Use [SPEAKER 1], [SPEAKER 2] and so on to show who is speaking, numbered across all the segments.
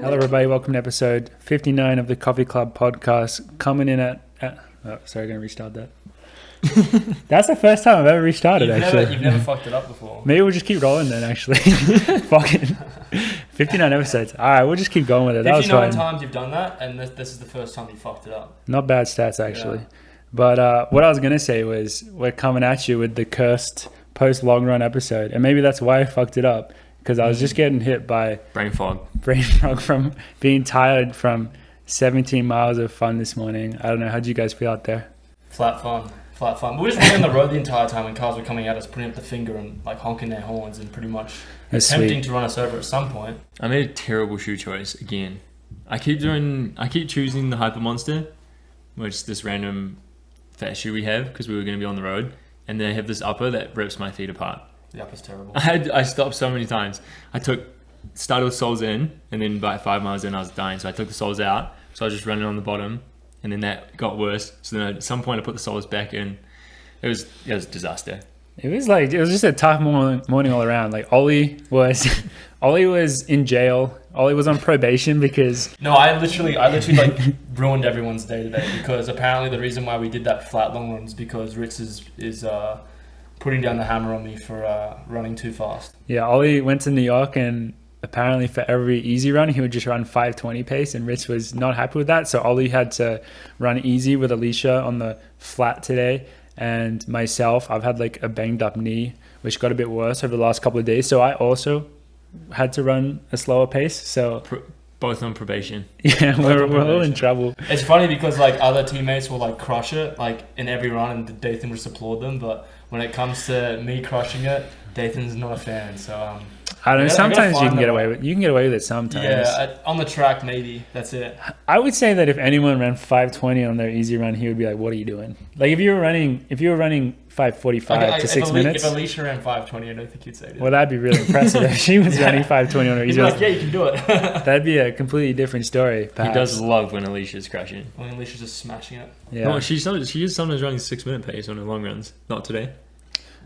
[SPEAKER 1] Hello, everybody. Welcome to episode 59 of the Coffee Club podcast. Coming in at oh, sorry, going to restart that. That's the first time I've ever restarted,
[SPEAKER 2] You've never fucked it up before.
[SPEAKER 1] Maybe we'll just keep rolling then, actually. Fucking 59 episodes. All right, we'll just keep going with it. That was
[SPEAKER 2] 59
[SPEAKER 1] fun.
[SPEAKER 2] times you've done that, and this is the first time you fucked it up.
[SPEAKER 1] Not bad stats, actually.
[SPEAKER 2] Yeah.
[SPEAKER 1] But what I was going to say was we're coming at you with the cursed post-long run episode. And maybe that's why I fucked it up, because I was just getting hit by
[SPEAKER 3] brain fog
[SPEAKER 1] from being tired from 17 miles of fun this morning. I don't know. How'd you guys feel out there?
[SPEAKER 2] Flat fun. We were just running on the road the entire time, and cars were coming at us, putting up the finger and like honking their horns and pretty much attempting to run us over at some point.
[SPEAKER 3] I made a terrible shoe choice again. I keep choosing the Hyper Monster, which is this random fat shoe we have because we were going to be on the road, and they have this upper that rips my feet apart.
[SPEAKER 2] The upper's terrible.
[SPEAKER 3] I stopped so many times. Started with soles in, and then by 5 miles in I was dying, so I took the soles out, so I was just running on the bottom, and then that got worse. So then at some point I put the soles back in. It was a disaster.
[SPEAKER 1] It was just a tough morning all around. Like Ollie was in jail. Ollie was on probation because
[SPEAKER 2] I literally like ruined everyone's day today, because apparently the reason why we did that flat long run is because Ritz is putting down the hammer on me for running too fast.
[SPEAKER 1] Yeah, Ollie went to New York, and apparently for every easy run he would just run 5:20 pace, and Ritz was not happy with that, so Ollie had to run easy with Alicia on the flat today. And myself, I've had like a banged up knee, which got a bit worse over the last couple of days, so I also had to run a slower pace. So
[SPEAKER 3] both on probation.
[SPEAKER 1] Yeah, we're all in trouble.
[SPEAKER 2] It's funny because like other teammates will like crush it like in every run, and Dathan will just applaud them, but when it comes to me crushing it, Dathan's not a fan. So
[SPEAKER 1] I don't know. Sometimes you can get away with it. Sometimes.
[SPEAKER 2] Yeah, on the track maybe. That's it.
[SPEAKER 1] I would say that if anyone ran 5:20 on their easy run, he would be like, "What are you doing?" Like if you were running 5:45 to 6 minutes.
[SPEAKER 2] If Alicia ran 5:20, I don't think you'd say it.
[SPEAKER 1] Well, that'd be really impressive if she was running 5:20 on her easy run.
[SPEAKER 2] Yeah, you can do it.
[SPEAKER 1] That'd be a completely different story. Perhaps.
[SPEAKER 3] He does love when Alicia's crashing.
[SPEAKER 2] When Alicia's just smashing it.
[SPEAKER 3] Yeah. No, she is sometimes running 6 minute pace on her long runs. Not today.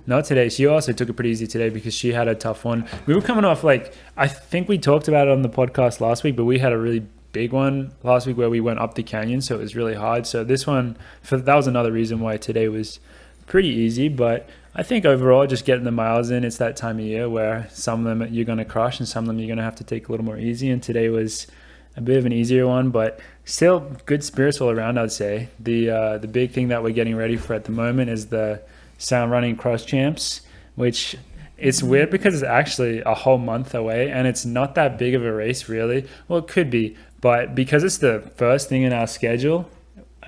[SPEAKER 1] Not today. She also took it pretty easy today because she had a tough one. We were coming off I think we talked about it on the podcast last week, but we had a really big one last week where we went up the canyon, so it was really hard. So this one, that was another reason why today was pretty easy. But I think overall, just getting the miles in, it's that time of year where some of them you're going to crush and some of them you're going to have to take a little more easy. And today was a bit of an easier one, but still good spirits all around, I'd say. The big thing that we're getting ready for at the moment is the Sound Running Cross Champs, which it's weird because it's actually a whole month away and it's not that big of a race really. Well, it could be, but because it's the first thing in our schedule,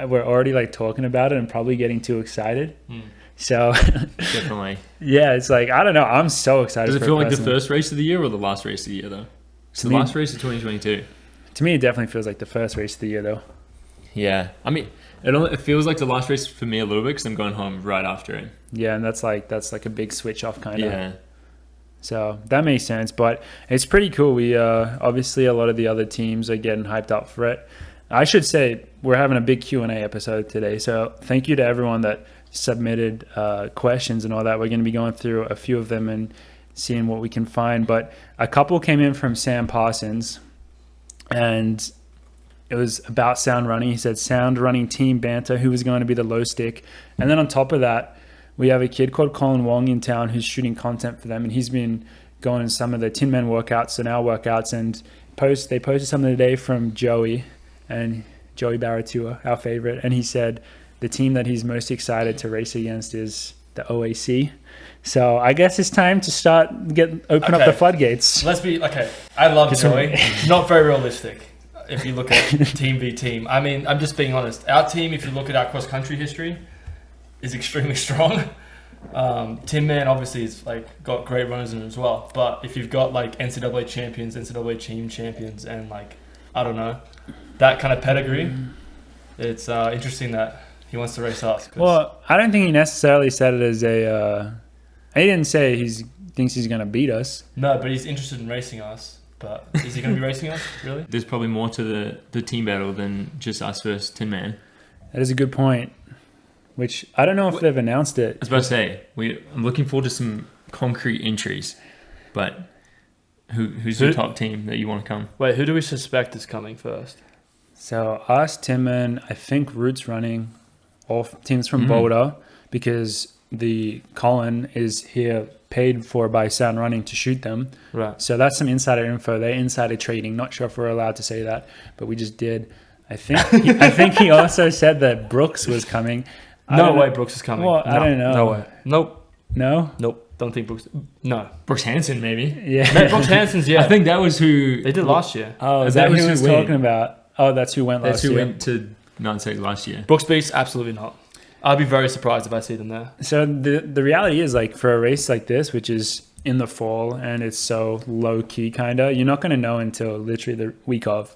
[SPEAKER 1] we're already like talking about it and probably getting too excited. So
[SPEAKER 3] definitely.
[SPEAKER 1] Yeah, it's like, I don't know. I'm so excited.
[SPEAKER 3] Does it feel like the first race of the year or the last race of the year though? It's the last race of 2022.
[SPEAKER 1] To me, it definitely feels like the first race of the year though.
[SPEAKER 3] Yeah. I mean, it feels like the last race for me a little bit because I'm going home right after it.
[SPEAKER 1] Yeah, and that's like a big switch off kind of.
[SPEAKER 3] Yeah.
[SPEAKER 1] So that makes sense, but it's pretty cool. We obviously a lot of the other teams are getting hyped up for it. I should say we're having a big Q&A episode today, so thank you to everyone that submitted questions and all that. We're going to be going through a few of them and seeing what we can find, but a couple came in from Sam Parsons, and it was about sound running. He said sound running team banter, who was going to be the low stick. And then on top of that, we have a kid called Colin Wong in town who's shooting content for them. And he's been going in some of the Tin Men workouts and our workouts. And they posted something today from Joey Baratua, our favorite. And he said the team that he's most excited to race against is the OAC. So I guess it's time to start open up the floodgates.
[SPEAKER 2] Let's be, okay. I love Joey. Not very realistic. If you look at team v team. I mean, I'm just being honest. Our team, if you look at our cross-country history, is extremely strong. Tin Man obviously is like got great runners in it as well. But if you've got like NCAA champions, NCAA team champions, and like, I don't know, that kind of pedigree, it's interesting that he wants to race us.
[SPEAKER 1] Well, I don't think he necessarily said it as a... he didn't say he thinks he's going to beat us.
[SPEAKER 2] No, but he's interested in racing us. But is he going to be racing us, really?
[SPEAKER 3] There's probably more to the team battle than just us versus Tin Man.
[SPEAKER 1] That is a good point, which I don't know if they've announced it.
[SPEAKER 3] I was about to say, I'm looking forward to some concrete entries, but Who's your top team that you want to come?
[SPEAKER 2] Wait, who do we suspect is coming first?
[SPEAKER 1] So us, Tim, and I think Root's running, all teams from Boulder, because the Colin is here paid for by Sound Running to shoot them.
[SPEAKER 2] Right.
[SPEAKER 1] So that's some insider info. They're insider trading. Not sure if we're allowed to say that, but we just did. I think he also said that Brooks was coming.
[SPEAKER 2] No way Brooks is coming.
[SPEAKER 1] Well,
[SPEAKER 2] no,
[SPEAKER 1] I don't know.
[SPEAKER 2] No way. Nope.
[SPEAKER 1] No?
[SPEAKER 2] Nope. Don't think Brooks. No.
[SPEAKER 3] Brooks Hansen, maybe.
[SPEAKER 1] Yeah.
[SPEAKER 2] No, Brooks Hansen's, yeah.
[SPEAKER 3] I think that was who
[SPEAKER 2] They did last year.
[SPEAKER 1] Oh, is
[SPEAKER 3] That
[SPEAKER 1] that
[SPEAKER 3] was
[SPEAKER 1] who he
[SPEAKER 3] who
[SPEAKER 1] was
[SPEAKER 3] went.
[SPEAKER 1] talking about? Oh, that's who went
[SPEAKER 3] That's
[SPEAKER 1] last
[SPEAKER 3] who
[SPEAKER 1] year.
[SPEAKER 3] went to Nancy last year.
[SPEAKER 2] Brooks Beast, absolutely not. I'd be very surprised if I see them there.
[SPEAKER 1] So the reality is, like, for a race like this, which is in the fall and it's so low key, kinda, you're not going to know until literally the week of,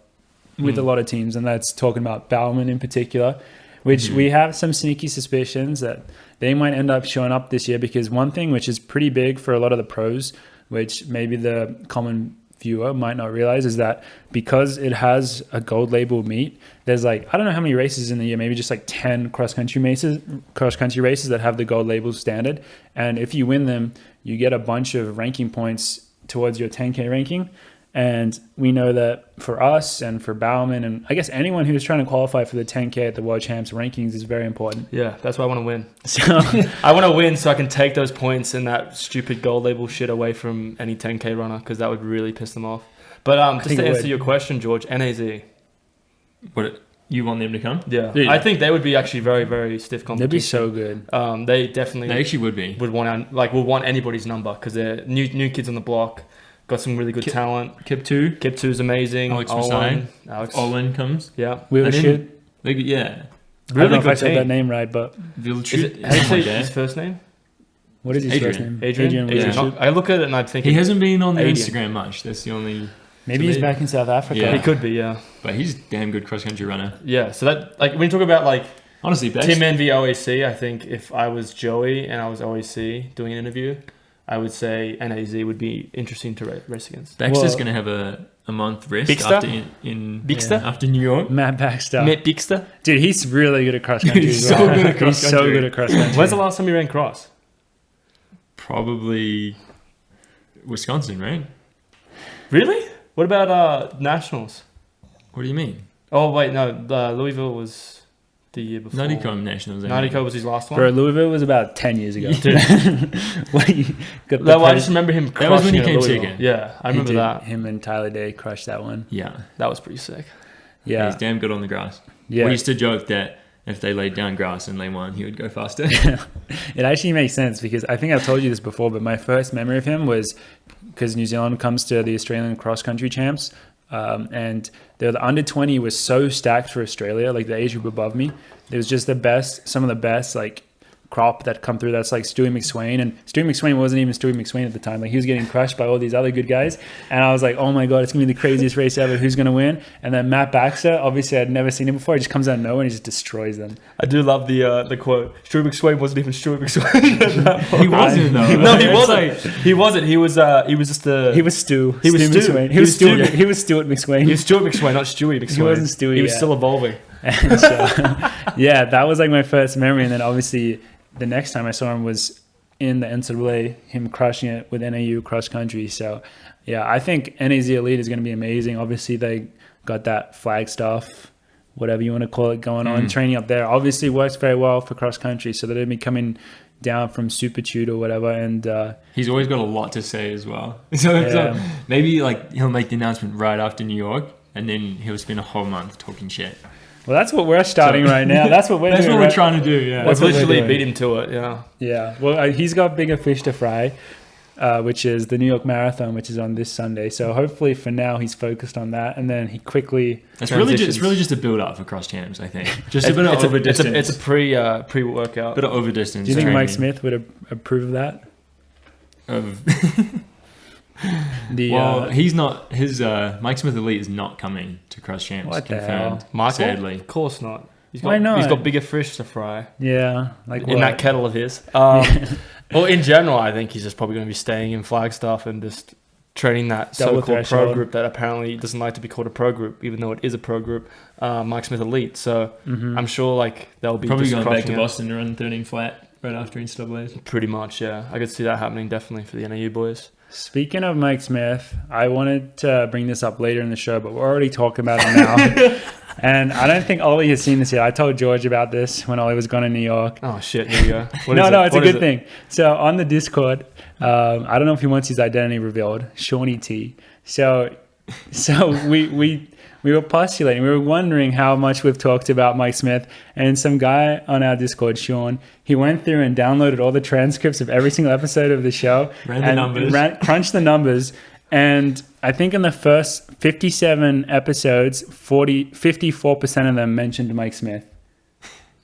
[SPEAKER 1] with a lot of teams, and that's talking about Bauman in particular, which we have some sneaky suspicions that they might end up showing up this year, because one thing which is pretty big for a lot of the pros, which maybe the common viewer might not realize, is that because it has a gold label meet, there's like, I don't know how many races in the year, maybe just like 10 cross country races that have the gold label standard, and if you win them, you get a bunch of ranking points towards your 10K ranking. And we know that for us and for Bauman, and I guess anyone who's trying to qualify for the 10K at the World Champs rankings is very important.
[SPEAKER 2] Yeah, that's why I want to win.
[SPEAKER 1] So
[SPEAKER 2] I want to win so I can take those points and that stupid gold label shit away from any 10K runner, because that would really piss them off. But just
[SPEAKER 1] think
[SPEAKER 2] to
[SPEAKER 1] it
[SPEAKER 2] answer
[SPEAKER 1] would.
[SPEAKER 2] your question, George, NAZ.
[SPEAKER 3] What, you want them to come?
[SPEAKER 2] Yeah.
[SPEAKER 3] Dude.
[SPEAKER 2] I think they would be actually very, very stiff
[SPEAKER 1] they'd
[SPEAKER 2] competition.
[SPEAKER 1] be so good.
[SPEAKER 2] They definitely
[SPEAKER 3] They actually would be.
[SPEAKER 2] would want anybody's number, because they're new kids on the block, got some really good talent.
[SPEAKER 3] Kip 2.
[SPEAKER 2] Kip 2 is amazing.
[SPEAKER 3] Alex
[SPEAKER 2] Owen,
[SPEAKER 3] Masai. Owen comes.
[SPEAKER 2] yeah.
[SPEAKER 1] We were
[SPEAKER 3] And then-
[SPEAKER 1] shit.
[SPEAKER 3] Yeah.
[SPEAKER 1] I don't know if I
[SPEAKER 2] good
[SPEAKER 1] said
[SPEAKER 2] team.
[SPEAKER 1] that name right, but
[SPEAKER 2] Is it, how do you say his first name?
[SPEAKER 1] what is his first name?
[SPEAKER 2] Adrian.
[SPEAKER 1] Williams.
[SPEAKER 3] Adrian.
[SPEAKER 2] I look at it and I think
[SPEAKER 3] He hasn't been on the
[SPEAKER 2] Adrian.
[SPEAKER 3] Instagram much. That's the only...
[SPEAKER 1] Maybe he's back in South Africa.
[SPEAKER 3] Yeah.
[SPEAKER 2] he could be, yeah.
[SPEAKER 3] But he's a damn good cross-country runner.
[SPEAKER 2] Yeah, so that, like, when you talk about, like,
[SPEAKER 3] Honestly, Bex,
[SPEAKER 2] Team NV OAC, I think if I was Joey and I was OAC doing an interview, I would say NAZ would be interesting to race against.
[SPEAKER 3] Baxter's
[SPEAKER 1] Well-
[SPEAKER 3] going to have a month rest
[SPEAKER 2] Bixter?
[SPEAKER 3] after
[SPEAKER 2] Bixter?
[SPEAKER 3] after New York.
[SPEAKER 1] Matt Baxter.
[SPEAKER 2] Matt Bixter?
[SPEAKER 1] Dude, he's really good at cross country.
[SPEAKER 3] He's
[SPEAKER 1] as
[SPEAKER 3] so
[SPEAKER 1] well.
[SPEAKER 3] good at
[SPEAKER 1] He's so
[SPEAKER 3] cross-country.
[SPEAKER 1] good at cross country.
[SPEAKER 2] When's the last time you ran cross?
[SPEAKER 3] Probably Wisconsin, right?
[SPEAKER 2] Really? What about nationals?
[SPEAKER 3] What do you mean?
[SPEAKER 2] Oh, wait, no. Louisville was the year before.
[SPEAKER 3] Nuttycombe Nationals. I mean.
[SPEAKER 2] Nuttycombe was his last one.
[SPEAKER 1] Bro, Louisville was about 10 years ago. What, you got the
[SPEAKER 2] No, I
[SPEAKER 1] pres-
[SPEAKER 2] just remember him
[SPEAKER 3] That was when
[SPEAKER 2] crushing
[SPEAKER 3] he
[SPEAKER 2] it at
[SPEAKER 3] came
[SPEAKER 2] Louisville.
[SPEAKER 3] second.
[SPEAKER 2] Yeah, I remember
[SPEAKER 1] he did.
[SPEAKER 2] that.
[SPEAKER 1] Him and Tyler Day crushed that one.
[SPEAKER 3] Yeah.
[SPEAKER 2] That was pretty sick.
[SPEAKER 1] Yeah.
[SPEAKER 3] He's damn good on the grass.
[SPEAKER 1] Yeah.
[SPEAKER 3] We used to joke that if they laid down grass in lane 1, he would go faster.
[SPEAKER 1] It actually makes sense, because I think I've told you this before, but my first memory of him was because New Zealand comes to the Australian cross country champs, and the under 20 was so stacked for Australia, like the age group above me. It was just some of the best, like, crop that come through. That's like Stewie McSwain, and Stewie McSwain wasn't even Stewie McSwain at the time. Like, he was getting crushed by all these other good guys, and I was like, oh my god, it's gonna be the craziest race ever. Who's gonna win? And then Matt Baxter, obviously I'd never seen him before. He just comes out of nowhere and he just destroys them.
[SPEAKER 2] I do love the quote. Stuart McSwain wasn't even Stuart McSwain.
[SPEAKER 3] He wasn't, though.
[SPEAKER 2] No, he
[SPEAKER 3] It's
[SPEAKER 2] wasn't.
[SPEAKER 3] like-
[SPEAKER 2] He wasn't. He was just a.
[SPEAKER 1] He was Stu.
[SPEAKER 2] He was
[SPEAKER 1] Stu
[SPEAKER 2] Stu.
[SPEAKER 1] McSwain.
[SPEAKER 2] He was Stu.
[SPEAKER 1] He was Stuart McSwain.
[SPEAKER 2] He was Stuart McSwain, not Stewie McSwain.
[SPEAKER 1] He wasn't Stewie
[SPEAKER 2] He was
[SPEAKER 1] yet.
[SPEAKER 2] still evolving.
[SPEAKER 1] And so, yeah, that was like my first memory. And then obviously the next time I saw him was in the NCAA, him crushing it with NAU cross country. So yeah, I think NAZ Elite is going to be amazing. Obviously they got that flag stuff, whatever you want to call it, going on. Training up there obviously works very well for cross country. So they're going to be coming down from Super Tute or whatever. And
[SPEAKER 3] He's always got a lot to say as well. So maybe like he'll make the announcement right after New York, and then he'll spend a whole month talking shit.
[SPEAKER 1] well, that's what we're starting right now. That's what we're
[SPEAKER 3] That's
[SPEAKER 1] doing.
[SPEAKER 3] what we're
[SPEAKER 1] right?
[SPEAKER 3] trying to do. Yeah.
[SPEAKER 1] That's
[SPEAKER 2] We've
[SPEAKER 1] what we're
[SPEAKER 2] literally
[SPEAKER 1] doing.
[SPEAKER 2] beat him to it. Yeah.
[SPEAKER 1] Yeah, well, he's got bigger fish to fry, which is the New York Marathon, which is on this Sunday. So hopefully for now he's focused on that, and then he quickly.
[SPEAKER 3] It's really just a build up for cross champs, I think. Just a bit of over
[SPEAKER 2] It's
[SPEAKER 3] distance.
[SPEAKER 2] a pre workout.
[SPEAKER 3] bit of over distance.
[SPEAKER 1] Do you think
[SPEAKER 3] training
[SPEAKER 1] Mike Smith would approve of that?
[SPEAKER 3] of
[SPEAKER 1] The
[SPEAKER 3] Well, he's not. His Mike Smith Elite is not coming to cross champs.
[SPEAKER 1] What the
[SPEAKER 3] confirmed.
[SPEAKER 2] Michael?
[SPEAKER 3] Sadly,
[SPEAKER 2] Of course not.
[SPEAKER 1] Why not?
[SPEAKER 2] He's got bigger fish to fry
[SPEAKER 1] yeah, like
[SPEAKER 2] in
[SPEAKER 1] what?
[SPEAKER 2] that kettle of his. Well, in general, I think he's just probably going to be staying in Flagstaff and just training that
[SPEAKER 1] Double
[SPEAKER 2] so-called pro
[SPEAKER 1] threshold.
[SPEAKER 2] group that apparently doesn't like to be called a pro group, even though it is a pro group. Mike Smith Elite. So I'm sure like they'll be
[SPEAKER 3] probably
[SPEAKER 2] just
[SPEAKER 3] going back
[SPEAKER 2] crushing
[SPEAKER 3] to
[SPEAKER 2] it.
[SPEAKER 3] Boston to run 13 flat right after NCAA's.
[SPEAKER 2] Pretty much, yeah. I could see that happening definitely for the NAU boys.
[SPEAKER 1] Speaking of Mike Smith, I wanted to bring this up later in the show, but we're already talking about it now. And I don't think Ollie has seen this yet. I told George about this when Ollie was gone to New York.
[SPEAKER 2] Oh, shit. Here we go.
[SPEAKER 1] No, it's a good thing. So on the Discord, I don't know if he wants his identity revealed, Shawnee T. So we were postulating, we were wondering how much we've talked about Mike Smith, and some guy on our Discord, Sean, he went through and downloaded all the transcripts of every single episode of the show crunched the numbers, and I think in the first 57 episodes, 54% of them mentioned Mike Smith.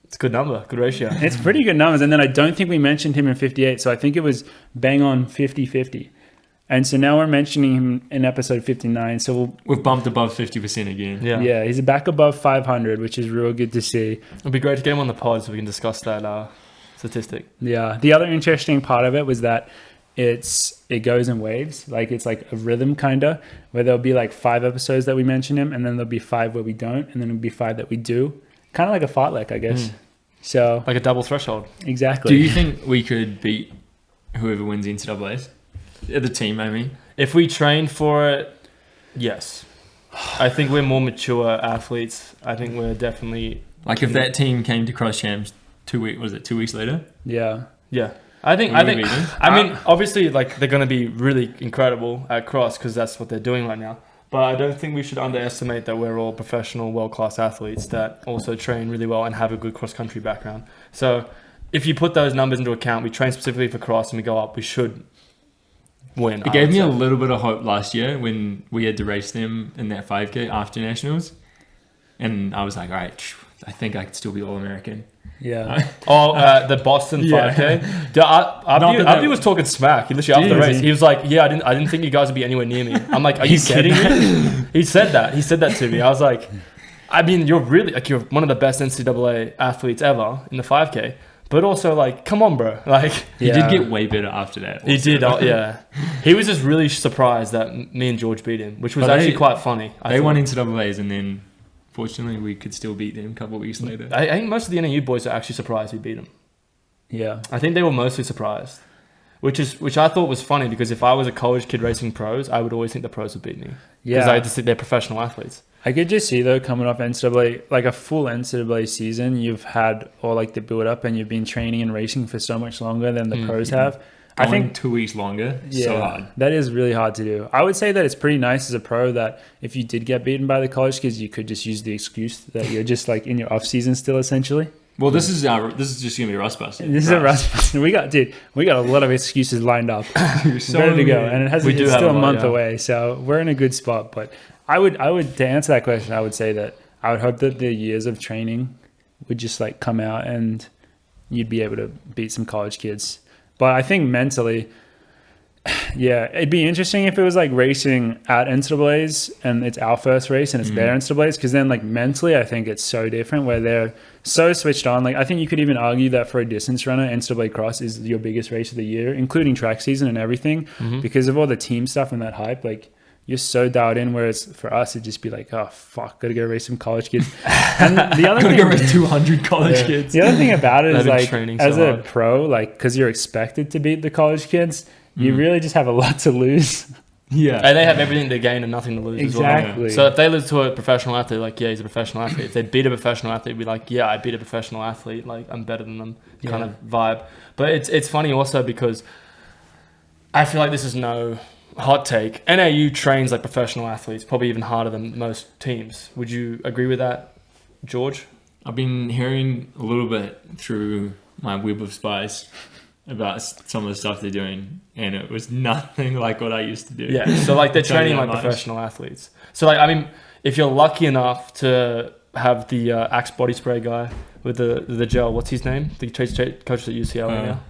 [SPEAKER 2] It's a good number, good ratio.
[SPEAKER 1] It's pretty good numbers, and then I don't think we mentioned him in 58, so I think it was bang on 50-50. And so now we're mentioning him in episode 59. So
[SPEAKER 3] we've bumped above 50% again.
[SPEAKER 1] Yeah, he's back above 500, which is real good to see.
[SPEAKER 2] It'd be great to get him on the pod so we can discuss that statistic.
[SPEAKER 1] Yeah. The other interesting part of it was that it goes in waves. Like it's like a rhythm kind of, where there'll be like 5 episodes that we mention him, and then there'll be 5 where we don't, and then it'll be 5 that we do. Kind of like a fartlek, I guess. So
[SPEAKER 2] like a double threshold.
[SPEAKER 1] Exactly.
[SPEAKER 3] Do you think we could beat whoever wins the NCAAs? The team, I mean.
[SPEAKER 2] If we train for it, yes. I think we're more mature athletes. I think we're definitely...
[SPEAKER 3] Like if that team came to Cross Champs 2 weeks later?
[SPEAKER 1] Yeah.
[SPEAKER 2] Yeah. I mean, obviously, like they're going to be really incredible at Cross because that's what they're doing right now. But I don't think we should underestimate that we're all professional, world-class athletes that also train really well and have a good cross-country background. So if you put those numbers into account, we train specifically for Cross and we go up, we should win.
[SPEAKER 3] It gave me a little bit of hope last year when we had to race them in that 5K after Nationals. And I was like, all right, I think I could still be All-American.
[SPEAKER 1] Yeah.
[SPEAKER 2] The Boston 5K. Uppbeat was talking smack. He literally after the race, he was like, "Yeah, I didn't think you guys would be anywhere near me." I'm like, "Are you kidding me?" He said that. He said that to me. I was like, "I mean, you're really like you're one of the best NCAA athletes ever in the 5K." But also, like, come on, bro. Like,
[SPEAKER 3] he did get way better after that. Also.
[SPEAKER 2] He did, yeah. He was just really surprised that me and George beat him, which was actually quite funny.
[SPEAKER 3] They won NCAAs, and then fortunately we could still beat them a couple of weeks later.
[SPEAKER 2] I think most of the NAU boys are actually surprised we beat them.
[SPEAKER 1] Yeah,
[SPEAKER 2] I think they were mostly surprised, which I thought was funny because if I was a college kid racing pros, I would always think the pros would beat me.
[SPEAKER 1] Yeah,
[SPEAKER 2] because I just think they're professional athletes.
[SPEAKER 1] I could just see though, coming off NCAA, like a full NCAA season, you've had all like the build up and you've been training and racing for so much longer than the pros have.
[SPEAKER 3] I think 2 weeks longer. Yeah, so hard.
[SPEAKER 1] That is really hard to do. I would say that it's pretty nice as a pro that if you did get beaten by the college kids, you could just use the excuse that you're just like in your off season still essentially.
[SPEAKER 3] Well, this is just gonna be rust busting.
[SPEAKER 1] This is a rust busting. We got a lot of excuses lined up, ready to go, and it's still a month away, so we're in a good spot. But I would to answer that question, I would say that I would hope that the years of training would just like come out and you'd be able to beat some college kids. But I think mentally, yeah, it'd be interesting if it was like racing at NCAAs and it's our first race and it's their NCAAs, because then like mentally I think it's so different where they're so switched on. Like I think you could even argue that for a distance runner, NCAA Cross is your biggest race of the year, including track season and everything, because of all the team stuff and that hype. Like you're so dialed in, whereas for us it'd just be like, oh fuck, gotta go race some college kids. And the other
[SPEAKER 3] thing, gotta go race 200 college kids.
[SPEAKER 1] The other thing about it is like as
[SPEAKER 2] so
[SPEAKER 1] a pro, like because you're expected to beat the college kids, you really just have a lot to lose.
[SPEAKER 2] Yeah, and they have everything to gain and nothing to lose.
[SPEAKER 1] Exactly.
[SPEAKER 2] As well. So if they lose to a professional athlete, like yeah, he's a professional athlete. If they beat a professional athlete, be like, yeah, I beat a professional athlete. Like I'm better than them, kind of vibe. But it's funny also because I feel like this is no hot take. NAU trains like professional athletes, probably even harder than most teams. Would you agree with that, George?
[SPEAKER 3] I've been hearing a little bit through my web of spies about some of the stuff they're doing, and it was nothing like what I used to do.
[SPEAKER 2] Yeah, so like they're training like professional athletes. So like, I mean, if you're lucky enough to have the Axe body spray guy with the gel, what's his name? The coach at UCL right now?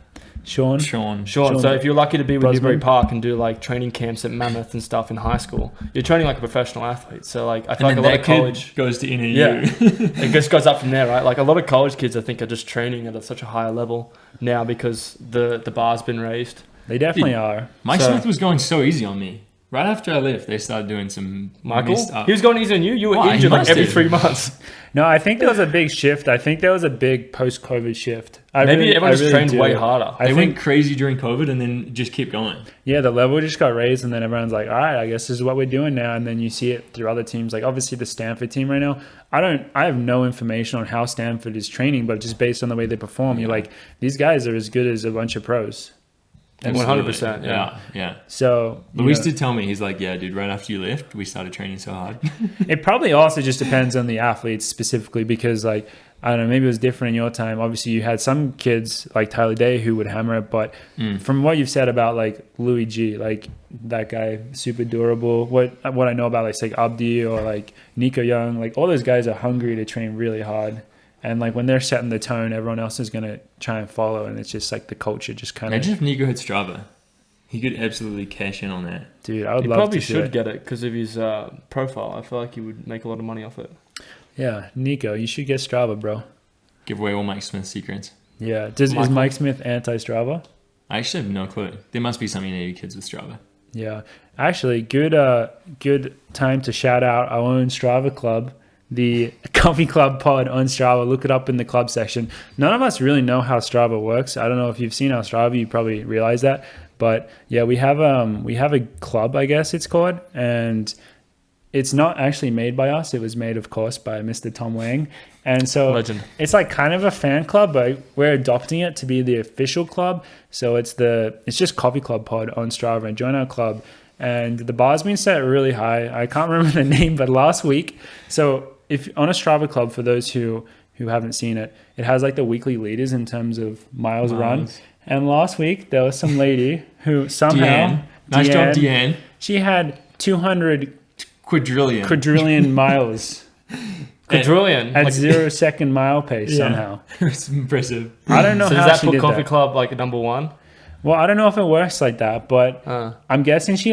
[SPEAKER 1] Sean.
[SPEAKER 2] So if you're lucky to be with Newbury Park and do like training camps at Mammoth and stuff in high school, you're training like a professional athlete. So like I feel like a lot of college
[SPEAKER 3] goes to NAU.
[SPEAKER 2] Yeah, it just goes up from there, right? Like a lot of college kids, I think, are just training at such a higher level now because the bar's been raised.
[SPEAKER 1] They definitely are.
[SPEAKER 3] Mike Smith was going so easy on me. Right after I left, they started doing some
[SPEAKER 2] Michael? He was going easy on you? You were injured like every 3 months.
[SPEAKER 1] No, I think there was a big shift. I think there was a big post-COVID shift.
[SPEAKER 2] Maybe everyone just trained
[SPEAKER 1] do.
[SPEAKER 2] way harder.
[SPEAKER 3] They went crazy during COVID and then just kept going.
[SPEAKER 1] Yeah, the level just got raised, and then everyone's like, all right, I guess this is what we're doing now. And then you see it through other teams. Like, obviously, the Stanford team right now, I have no information on how Stanford is training, but just based on the way they perform, you're like, these guys are as good as a bunch of pros.
[SPEAKER 2] 100%.
[SPEAKER 3] Yeah.
[SPEAKER 1] So
[SPEAKER 3] Luis did tell me, he's like, yeah, dude, right after you left, we started training so hard.
[SPEAKER 1] It probably also just depends on the athletes specifically, because like, I don't know, maybe it was different in your time. Obviously, you had some kids like Tyler Day who would hammer it, but from what you've said about like Louis G, like that guy, super durable. What I know about like Abdi or like Nico Young, like all those guys are hungry to train really hard. And like when they're setting the tone, everyone else is gonna try and follow, and it's just like the culture just kind of.
[SPEAKER 3] Imagine if Nico had Strava, he could absolutely cash in on that.
[SPEAKER 1] Dude, I would
[SPEAKER 2] He
[SPEAKER 1] love
[SPEAKER 2] probably
[SPEAKER 1] to see
[SPEAKER 2] should
[SPEAKER 1] it.
[SPEAKER 2] get it because of his profile. I feel like he would make a lot of money off it.
[SPEAKER 1] Yeah, Nico, you should get Strava, bro.
[SPEAKER 3] Give away all Mike Smith's secrets.
[SPEAKER 1] Yeah, is Mike Smith anti-Strava?
[SPEAKER 3] I actually have no clue. There must be some NAU kids with Strava.
[SPEAKER 1] Yeah, actually, good time to shout out our own Strava club, the Coffee Club Pod on Strava. Look it up in the club section. None of us really know how Strava works. I don't know if you've seen our Strava, you probably realize that. But yeah, we have a club, I guess it's called, and it's not actually made by us. It was made, of course, by Mr. Tom Wang. And so
[SPEAKER 2] Legend.
[SPEAKER 1] It's like kind of a fan club, but we're adopting it to be the official club. So it's just Coffee Club Pod on Strava, and join our club. And the bar's been set really high. I can't remember the name, but last week. So if on a Strava club, for those who haven't seen it, it has like the weekly leaders in terms of miles run. And last week there was some lady who somehow,
[SPEAKER 3] Nice job, Deanne.
[SPEAKER 1] she had 200
[SPEAKER 3] Quadrillion
[SPEAKER 1] miles
[SPEAKER 2] Quadrillion.
[SPEAKER 1] at 0-second mile pace somehow.
[SPEAKER 3] It's impressive.
[SPEAKER 1] I don't know
[SPEAKER 2] So
[SPEAKER 1] how
[SPEAKER 2] does that
[SPEAKER 1] she
[SPEAKER 2] put
[SPEAKER 1] did
[SPEAKER 2] Coffee
[SPEAKER 1] that.
[SPEAKER 2] Club like at number one?
[SPEAKER 1] Well, I don't know if it works like that, but I'm guessing she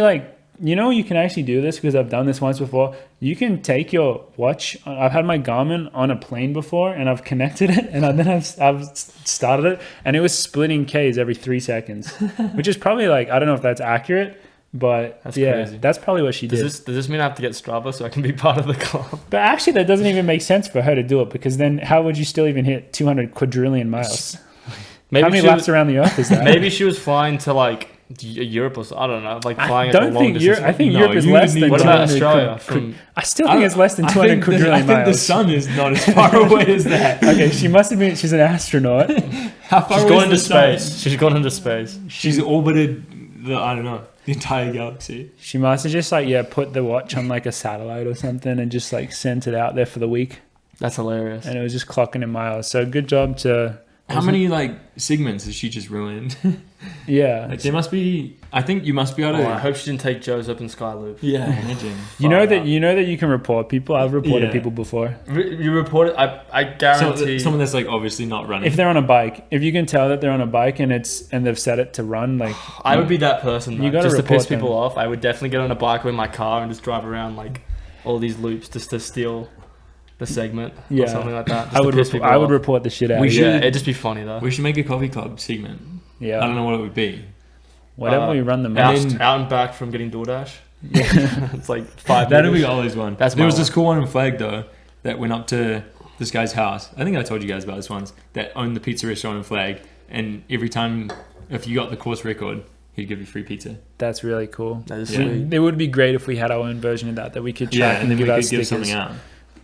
[SPEAKER 1] you can actually do this because I've done this once before. You can take your watch. I've had my Garmin on a plane before, and I've connected it, and then I've started it, and it was splitting Ks every 3 seconds, which is probably like, I don't know if that's accurate, but
[SPEAKER 2] That's
[SPEAKER 1] yeah,
[SPEAKER 2] crazy.
[SPEAKER 1] that's probably what she did.
[SPEAKER 2] Does this mean I have to get Strava so I can be part of the club?
[SPEAKER 1] But actually, that doesn't even make sense for her to do it, because then how would you still even hit 200 quadrillion miles?
[SPEAKER 2] Maybe
[SPEAKER 1] How many
[SPEAKER 2] she
[SPEAKER 1] laps
[SPEAKER 2] was-
[SPEAKER 1] around the earth is that?
[SPEAKER 2] Maybe she was flying to like Europe or so, I don't know, like flying
[SPEAKER 1] I
[SPEAKER 2] at
[SPEAKER 1] don't
[SPEAKER 2] the long
[SPEAKER 1] think
[SPEAKER 2] distance.
[SPEAKER 1] Europe. I think
[SPEAKER 3] No,
[SPEAKER 1] Europe is
[SPEAKER 3] you
[SPEAKER 1] less
[SPEAKER 3] would
[SPEAKER 1] than
[SPEAKER 3] need-
[SPEAKER 2] What
[SPEAKER 1] 200
[SPEAKER 2] about Australia? From
[SPEAKER 1] I still think it's less than 200 quadrillion
[SPEAKER 3] I think the
[SPEAKER 1] miles.
[SPEAKER 3] sun is not as far away as that.
[SPEAKER 1] Okay, she must have been. She's an astronaut.
[SPEAKER 3] How far
[SPEAKER 2] she's
[SPEAKER 3] away
[SPEAKER 2] gone
[SPEAKER 3] is
[SPEAKER 2] into
[SPEAKER 3] the sun?
[SPEAKER 2] space. She's gone into space.
[SPEAKER 3] She's orbited the entire galaxy.
[SPEAKER 1] She must have just put the watch on like a satellite or something and just like sent it out there for the week,
[SPEAKER 2] That's hilarious.
[SPEAKER 1] and it was just clocking in miles. So good job to.
[SPEAKER 3] How many segments has she just ruined?
[SPEAKER 1] Yeah,
[SPEAKER 3] There must be. I think you must be able to.
[SPEAKER 2] I hope she didn't take Joe's Open Sky Loop.
[SPEAKER 3] Yeah, imagine.
[SPEAKER 1] you know that you can report people. I've reported
[SPEAKER 3] Yeah.
[SPEAKER 1] people before.
[SPEAKER 2] You report it. I guarantee.
[SPEAKER 3] Someone that's like obviously not running.
[SPEAKER 1] If they're on a bike, if you can tell that they're on a bike and they've set it to run, like
[SPEAKER 2] I would be that person.
[SPEAKER 1] You
[SPEAKER 2] Though,
[SPEAKER 1] gotta
[SPEAKER 2] just to piss
[SPEAKER 1] report them.
[SPEAKER 2] people off. I would definitely get on a bike with my car and just drive around like all these loops just to steal the segment or something like that. Just
[SPEAKER 1] I
[SPEAKER 2] to
[SPEAKER 1] would
[SPEAKER 2] piss people
[SPEAKER 1] I would
[SPEAKER 2] off.
[SPEAKER 1] report the shit out.
[SPEAKER 3] We
[SPEAKER 1] of
[SPEAKER 3] should-
[SPEAKER 1] you.
[SPEAKER 2] Yeah, it'd just be funny though.
[SPEAKER 3] we should make a coffee club segment.
[SPEAKER 1] Yeah,
[SPEAKER 3] I don't know what it would be.
[SPEAKER 1] whatever we run them.
[SPEAKER 2] out,
[SPEAKER 3] And then-
[SPEAKER 2] out and back from getting DoorDash.
[SPEAKER 1] Yeah.
[SPEAKER 2] It's like 5
[SPEAKER 3] That'll be
[SPEAKER 2] meters.
[SPEAKER 3] always one.
[SPEAKER 2] That's
[SPEAKER 3] there
[SPEAKER 2] my
[SPEAKER 3] was this
[SPEAKER 2] one.
[SPEAKER 3] cool one in Flag though that went up to this guy's house. I think I told you guys about this once. That owned the pizza restaurant in Flag, and every time if you got the course record, he'd give you free pizza.
[SPEAKER 1] That's really cool.
[SPEAKER 2] That is
[SPEAKER 3] Yeah.
[SPEAKER 2] sweet.
[SPEAKER 1] It would be great if we had our own version of that we could track
[SPEAKER 3] and then we
[SPEAKER 1] give out
[SPEAKER 3] could give
[SPEAKER 1] stickers.
[SPEAKER 3] something out.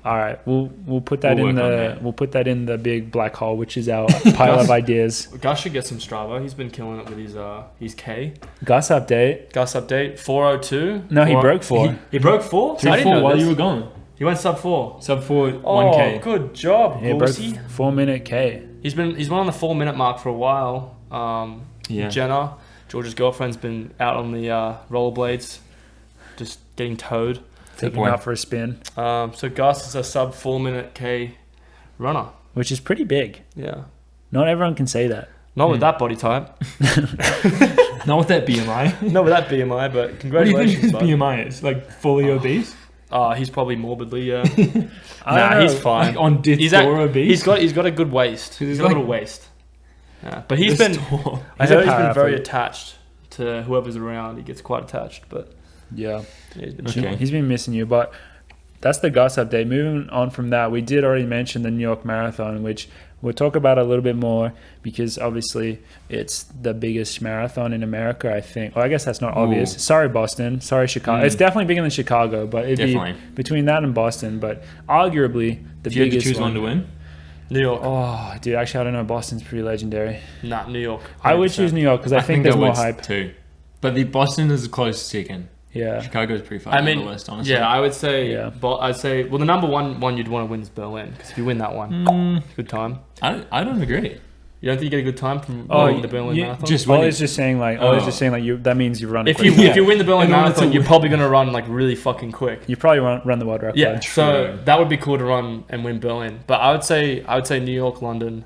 [SPEAKER 1] All right, we'll put that
[SPEAKER 3] We'll
[SPEAKER 1] in
[SPEAKER 3] work on
[SPEAKER 1] the
[SPEAKER 3] that.
[SPEAKER 1] we'll put that in the big black hole, which is our pile of ideas.
[SPEAKER 2] Gus should get some Strava. He's been killing it with his K.
[SPEAKER 1] Gus update.
[SPEAKER 2] Gus update 4:02.
[SPEAKER 1] No, he broke 4.
[SPEAKER 2] He broke 4. I didn't
[SPEAKER 3] 4
[SPEAKER 2] know
[SPEAKER 3] while
[SPEAKER 2] this.
[SPEAKER 3] you were gone.
[SPEAKER 2] He went sub 4.
[SPEAKER 3] Sub 4
[SPEAKER 2] Oh,
[SPEAKER 3] 1K.
[SPEAKER 2] good job,
[SPEAKER 1] Yeah, broke
[SPEAKER 2] Gorsey.
[SPEAKER 1] 4-minute K.
[SPEAKER 2] He's been on the 4-minute mark for a while.
[SPEAKER 3] Yeah.
[SPEAKER 2] Jenna, George's girlfriend's been out on the rollerblades, just getting towed.
[SPEAKER 1] Taking
[SPEAKER 3] boy.
[SPEAKER 1] him out for a spin,
[SPEAKER 2] So Gus is a sub 4-minute K runner.
[SPEAKER 1] which is pretty big.
[SPEAKER 2] Yeah,
[SPEAKER 1] Not everyone can say that.
[SPEAKER 2] not with that body type,
[SPEAKER 3] Not with that BMI.
[SPEAKER 2] not with that BMI, but
[SPEAKER 3] What do you think
[SPEAKER 2] congratulations.
[SPEAKER 3] his
[SPEAKER 2] bud.
[SPEAKER 3] BMI is? Like fully obese?
[SPEAKER 2] He's probably morbidly.
[SPEAKER 1] I don't
[SPEAKER 2] Nah,
[SPEAKER 1] know.
[SPEAKER 2] he's fine.
[SPEAKER 3] Like on death's
[SPEAKER 2] He's
[SPEAKER 3] door obese?
[SPEAKER 2] he's got a good waist.
[SPEAKER 3] He's
[SPEAKER 2] He's got
[SPEAKER 3] like-
[SPEAKER 2] a little waist. Yeah, but he's
[SPEAKER 3] This
[SPEAKER 2] been.
[SPEAKER 3] tall.
[SPEAKER 2] I
[SPEAKER 1] He's a
[SPEAKER 2] heard he's been
[SPEAKER 1] power
[SPEAKER 2] very
[SPEAKER 1] athlete.
[SPEAKER 2] attached to whoever's around. He gets quite attached, but
[SPEAKER 1] Yeah,
[SPEAKER 2] yeah, he's been
[SPEAKER 3] Okay.
[SPEAKER 2] chilling.
[SPEAKER 1] he's been missing you, but that's the Gus update. Moving on from that, we did already mention the New York Marathon, which we'll talk about it a little bit more because obviously it's the biggest marathon in America, I think. Well, I guess that's not obvious. Sorry, Boston. Sorry, Chicago. It's definitely bigger than Chicago, but it'd be between that and Boston. But arguably the biggest one.
[SPEAKER 3] If you had to choose one to win?
[SPEAKER 2] New York.
[SPEAKER 1] Oh, dude, actually, I don't know. Boston's pretty legendary.
[SPEAKER 2] Nah, New York. 100%.
[SPEAKER 1] I would choose New York because I think there's more hype.
[SPEAKER 3] Too. But the Boston is a close second.
[SPEAKER 1] Yeah.
[SPEAKER 3] Chicago's pretty far on the list, honestly.
[SPEAKER 2] Yeah, I would say, I'd say, well, the number one you'd want to win is Berlin, because if you win that one, good time.
[SPEAKER 3] I don't agree.
[SPEAKER 2] You don't think you get a good time from the Berlin Marathon?
[SPEAKER 1] Just saying that means you run.
[SPEAKER 2] If you win the Berlin Marathon, you're probably gonna run like really fucking quick.
[SPEAKER 1] You probably run the world record.
[SPEAKER 2] Yeah, so that would be cool to run and win Berlin. But I would say New York, London,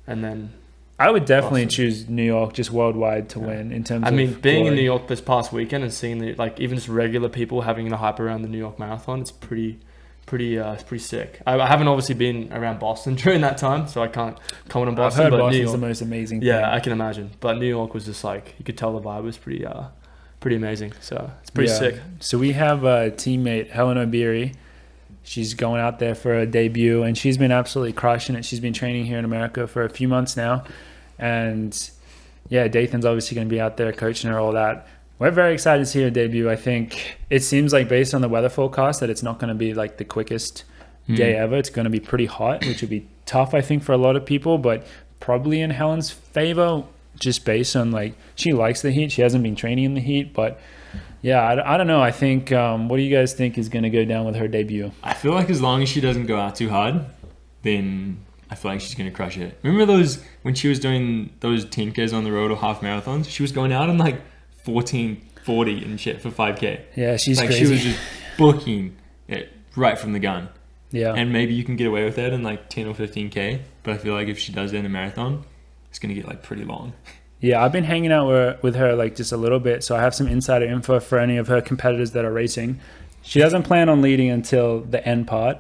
[SPEAKER 2] and then.
[SPEAKER 1] I would definitely choose New York just worldwide to win in terms of
[SPEAKER 2] being
[SPEAKER 1] glory.
[SPEAKER 2] in New York this past weekend and seeing even just regular people having the hype around the New York Marathon, it's pretty sick. I haven't obviously been around Boston during that time, so I can't comment on Boston.
[SPEAKER 1] I've heard
[SPEAKER 2] but
[SPEAKER 1] Boston's the most amazing thing.
[SPEAKER 2] Yeah, I can imagine. But New York was just like, you could tell the vibe was pretty amazing. So it's pretty sick.
[SPEAKER 1] So we have a teammate, Hellen Obiri. She's going out there for a debut, and she's been absolutely crushing it. She's been training here in America for a few months now. And yeah, Dathan's obviously going to be out there coaching her, all that. We're very excited to see her debut. I think it seems like based on the weather forecast that it's not going to be like the quickest day ever. It's going to be pretty hot, which would be tough, I think, for a lot of people, but probably in Helen's favor just based on like she likes the heat. She hasn't been training in the heat, but yeah, I don't know. I think, what do you guys think is going to go down with her debut?
[SPEAKER 3] I feel like as long as she doesn't go out too hard, then I feel like she's going to crush it. Remember those, when she was doing those 10Ks on the road or half marathons? She was going out in like 14:40 and shit for 5K.
[SPEAKER 1] Yeah, she's
[SPEAKER 3] like
[SPEAKER 1] crazy.
[SPEAKER 3] She was just booking it right from the gun.
[SPEAKER 1] Yeah.
[SPEAKER 3] And maybe you can get away with that in like 10 or 15K, but I feel like if she does that in a marathon, it's going to get like pretty long.
[SPEAKER 1] Yeah, I've been hanging out with her like just a little bit, so I have some insider info for any of her competitors that are racing. She doesn't plan on leading until the end part.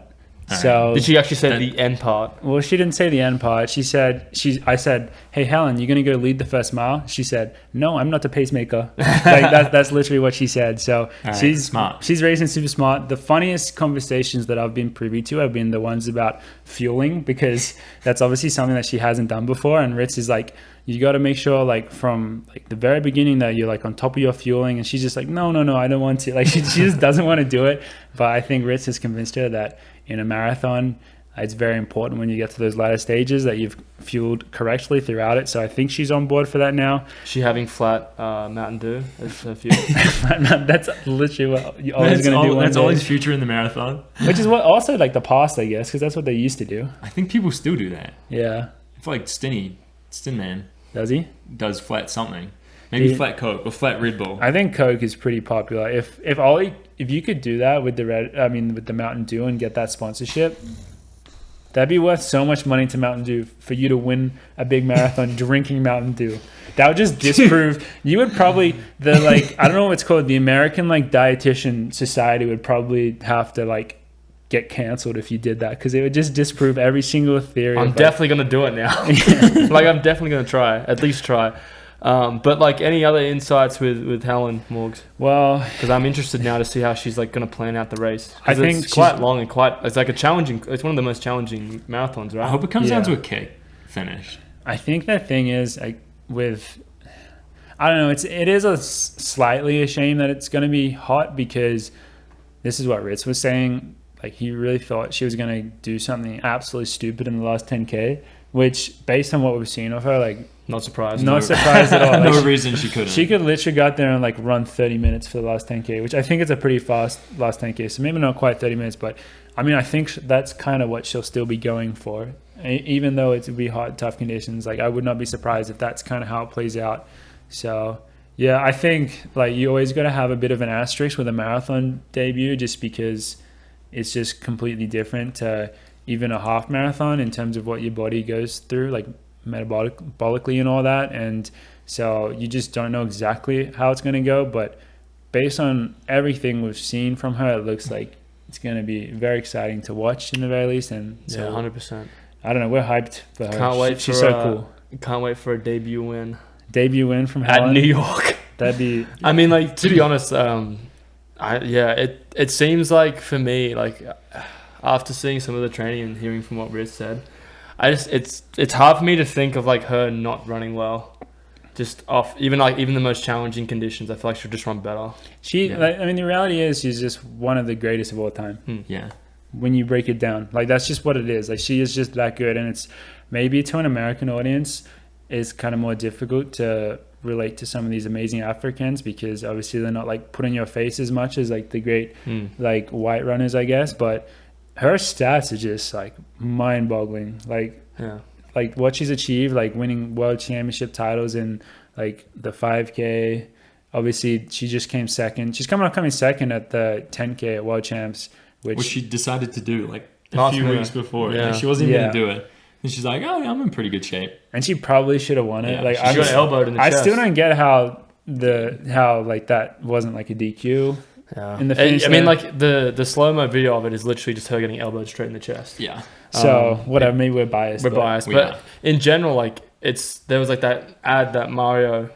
[SPEAKER 1] So
[SPEAKER 2] did she actually say the end part?
[SPEAKER 1] Well, she didn't say the end part. She said I said, "Hey Helen, you gonna go lead the first mile?" She said, "No, I'm not a pacemaker." Like that's literally what she said. So she's smart. She's racing super smart. The funniest conversations that I've been privy to have been the ones about fueling, because that's obviously something that she hasn't done before. And Ritz is like, you got to make sure like from like the very beginning that you're like on top of your fueling. And she's just like, no, I don't want to. Like she just doesn't want to do it. But I think Ritz has convinced her that in a marathon, it's very important when you get to those latter stages that you've fueled correctly throughout it. So I think she's on board for that now.
[SPEAKER 2] She having flat Mountain Dew as her fuel.
[SPEAKER 1] That's literally what you're always going to do.
[SPEAKER 3] That's always future in the marathon.
[SPEAKER 1] Which is what also like the past, I guess, because that's what they used to do.
[SPEAKER 3] I think people still do that.
[SPEAKER 1] Yeah.
[SPEAKER 3] I feel like Stin Man.
[SPEAKER 1] Does he?
[SPEAKER 3] Does flat something. Maybe flat Coke or flat Red Bull.
[SPEAKER 1] I think Coke is pretty popular. If you could do that with the Mountain Dew and get that sponsorship, that'd be worth so much money to Mountain Dew for you to win a big marathon drinking Mountain Dew. That would just disprove. You would probably I don't know what it's called. The American dietitian society would probably have to get canceled if you did that, because it would just disprove every single theory.
[SPEAKER 2] I'm definitely gonna do it now. I'm definitely gonna at least try. But any other insights with Helen Morgs?
[SPEAKER 1] Well,
[SPEAKER 2] because I'm interested now to see how she's gonna plan out the race.
[SPEAKER 1] I think
[SPEAKER 2] it's quite long and it's like it's one of the most challenging marathons, right?
[SPEAKER 3] I hope it comes down to a kick finish.
[SPEAKER 1] I think the thing is I don't know, it is slightly a shame that it's gonna be hot, because this is what Ritz was saying. He really thought she was gonna do something absolutely stupid in the last 10K, which based on what we've seen of her,
[SPEAKER 2] not surprised.
[SPEAKER 1] Not surprised at all.
[SPEAKER 3] No reason she couldn't.
[SPEAKER 1] She could literally go out there and run 30 minutes for the last 10K, which I think is a pretty fast last 10K. So maybe not quite 30 minutes, but I mean, I think that's kind of what she'll still be going for. Even though it would be hot, tough conditions, I would not be surprised if that's kind of how it plays out. So yeah, I think you always got to have a bit of an asterisk with a marathon debut, just because it's just completely different to even a half marathon in terms of what your body goes through, metabolically and all that. And so you just don't know exactly how it's going to go. But based on everything we've seen from her, it looks like it's going to be very exciting to watch in the very least. And so,
[SPEAKER 2] yeah, 100%.
[SPEAKER 1] I don't know. We're hyped for her.
[SPEAKER 2] Can't wait.
[SPEAKER 1] She's so cool.
[SPEAKER 2] Can't wait for a debut win.
[SPEAKER 1] Debut win from Helen
[SPEAKER 2] at New York.
[SPEAKER 1] That'd be.
[SPEAKER 2] I mean, to be honest, it seems like for me, after seeing some of the training and hearing from what Riz said, it's hard for me to think of like her not running well. Just off even the most challenging conditions, I feel like she'll just run better.
[SPEAKER 1] I mean, the reality is she's just one of the greatest of all time.
[SPEAKER 3] Yeah.
[SPEAKER 1] When you break it down, like that's just what it is. Like she is just that good, and it's maybe to an American audience, it's kind of more difficult to relate to some of these amazing Africans because obviously they're not like put in your face as much as like the great like white runners, I guess. But her stats are just like mind-boggling. Like what she's achieved, like winning world championship titles in like the 5K. Obviously, she just came second. She's coming second at the 10K at World Champs, which
[SPEAKER 3] she decided to do like a few weeks before.
[SPEAKER 2] Yeah.
[SPEAKER 3] Like, she wasn't even going to do it. And she's like, oh, yeah, I'm in pretty good shape.
[SPEAKER 1] And she probably should have won it.
[SPEAKER 3] Yeah,
[SPEAKER 1] like
[SPEAKER 2] she got elbowed in the chest.
[SPEAKER 1] I still don't get how like that wasn't like a DQ.
[SPEAKER 2] Yeah.
[SPEAKER 1] In the finish
[SPEAKER 2] I mean, like the slow-mo video of it is literally just her getting elbowed straight in the chest.
[SPEAKER 3] Yeah.
[SPEAKER 1] So whatever, maybe we're biased.
[SPEAKER 2] But in general, like there was like that ad that Mario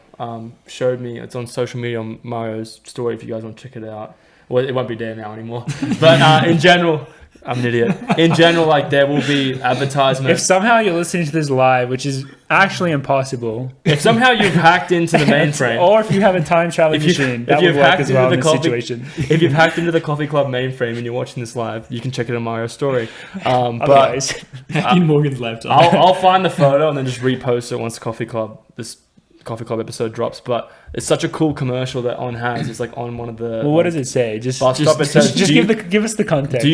[SPEAKER 2] showed me. It's on social media on Mario's story if you guys want to check it out. Well, it won't be there now anymore. But in general, I'm an idiot. In general, like there will be advertisements.
[SPEAKER 1] If somehow you're listening to this live, which is actually impossible.
[SPEAKER 2] If somehow you've hacked into the mainframe.
[SPEAKER 1] Or if you have a time traveling machine, that would work as well in this situation.
[SPEAKER 2] If you've hacked into the Coffee Club mainframe and you're watching this live, you can check it on Mario's story. But
[SPEAKER 3] hacking Morgan's laptop.
[SPEAKER 2] I'll find the photo and then just repost it once this Coffee Club episode drops. But it's such a cool commercial that On has. It's like on one of the.
[SPEAKER 1] Well, what does it say? Just give us the context.
[SPEAKER 2] Do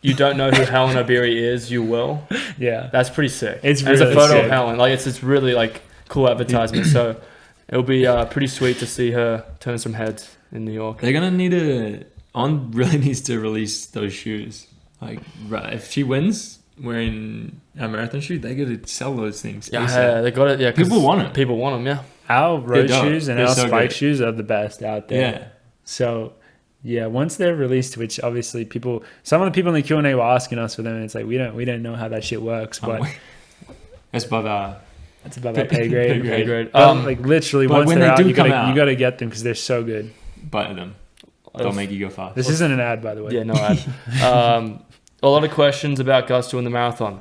[SPEAKER 2] you don't know who Hellen Obiri is? You will.
[SPEAKER 1] Yeah,
[SPEAKER 2] that's pretty sick.
[SPEAKER 1] It's really
[SPEAKER 2] a photo
[SPEAKER 1] sick.
[SPEAKER 2] of Hellen. Like it's really like cool advertisement. So it'll be pretty sweet to see her turn some heads in New York.
[SPEAKER 3] They're gonna need On really needs to release those shoes. Like if she wins wearing a marathon shoe, they gotta sell those things.
[SPEAKER 2] Yeah, they got it. Yeah,
[SPEAKER 3] people want them.
[SPEAKER 2] People want them. Yeah.
[SPEAKER 1] Our road shoes and
[SPEAKER 3] They're
[SPEAKER 1] our
[SPEAKER 3] so
[SPEAKER 1] spike
[SPEAKER 3] good.
[SPEAKER 1] shoes are the best out there.
[SPEAKER 3] Yeah.
[SPEAKER 1] So, yeah, once they're released, which obviously some of the people in the Q&A were asking us for them, and it's like we don't know how that shit works, but
[SPEAKER 3] that's above our
[SPEAKER 1] pay grade.
[SPEAKER 2] Pay grade.
[SPEAKER 1] Like literally, once they're out, you gotta get them because they're so good.
[SPEAKER 3] Buy them. They'll make you go fast.
[SPEAKER 1] This isn't an ad, by the way.
[SPEAKER 2] Yeah, no ad. A lot of questions about Gus doing the marathon.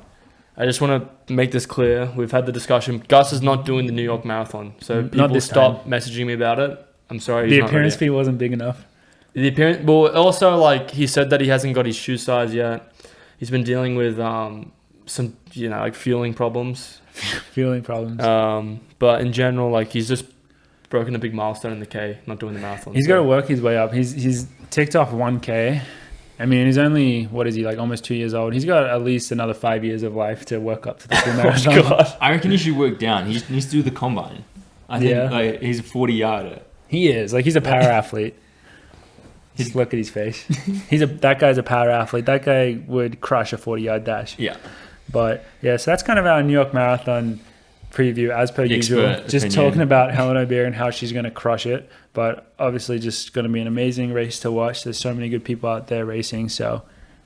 [SPEAKER 2] I just want to make this clear. We've had the discussion. Gus is not doing the New York Marathon. So people stop messaging me about it. I'm sorry.
[SPEAKER 1] The appearance fee wasn't big enough.
[SPEAKER 2] The appearance. Well, also, like, he said that he hasn't got his shoe size yet. He's been dealing with some, like fueling problems. But in general, like, he's just broken a big milestone in the K, not doing the marathon.
[SPEAKER 1] He's got to work his way up. He's ticked off 1K. I mean, he's only, what is he, like almost 2 years old. He's got at least another 5 years of life to work up to the full marathon.
[SPEAKER 2] God.
[SPEAKER 3] I reckon he should work down. He needs to do the combine. I think like, he's a 40-yarder.
[SPEAKER 1] He is. Like, he's a power athlete. Just look at his face. That guy's a power athlete. That guy would crush a 40-yard dash.
[SPEAKER 3] Yeah.
[SPEAKER 1] But, yeah, so that's kind of our New York Marathon preview, as per usual. Just talking about Hellen Obiri and how she's going to crush it. But obviously just going to be an amazing race to watch. There's so many good people out there racing. So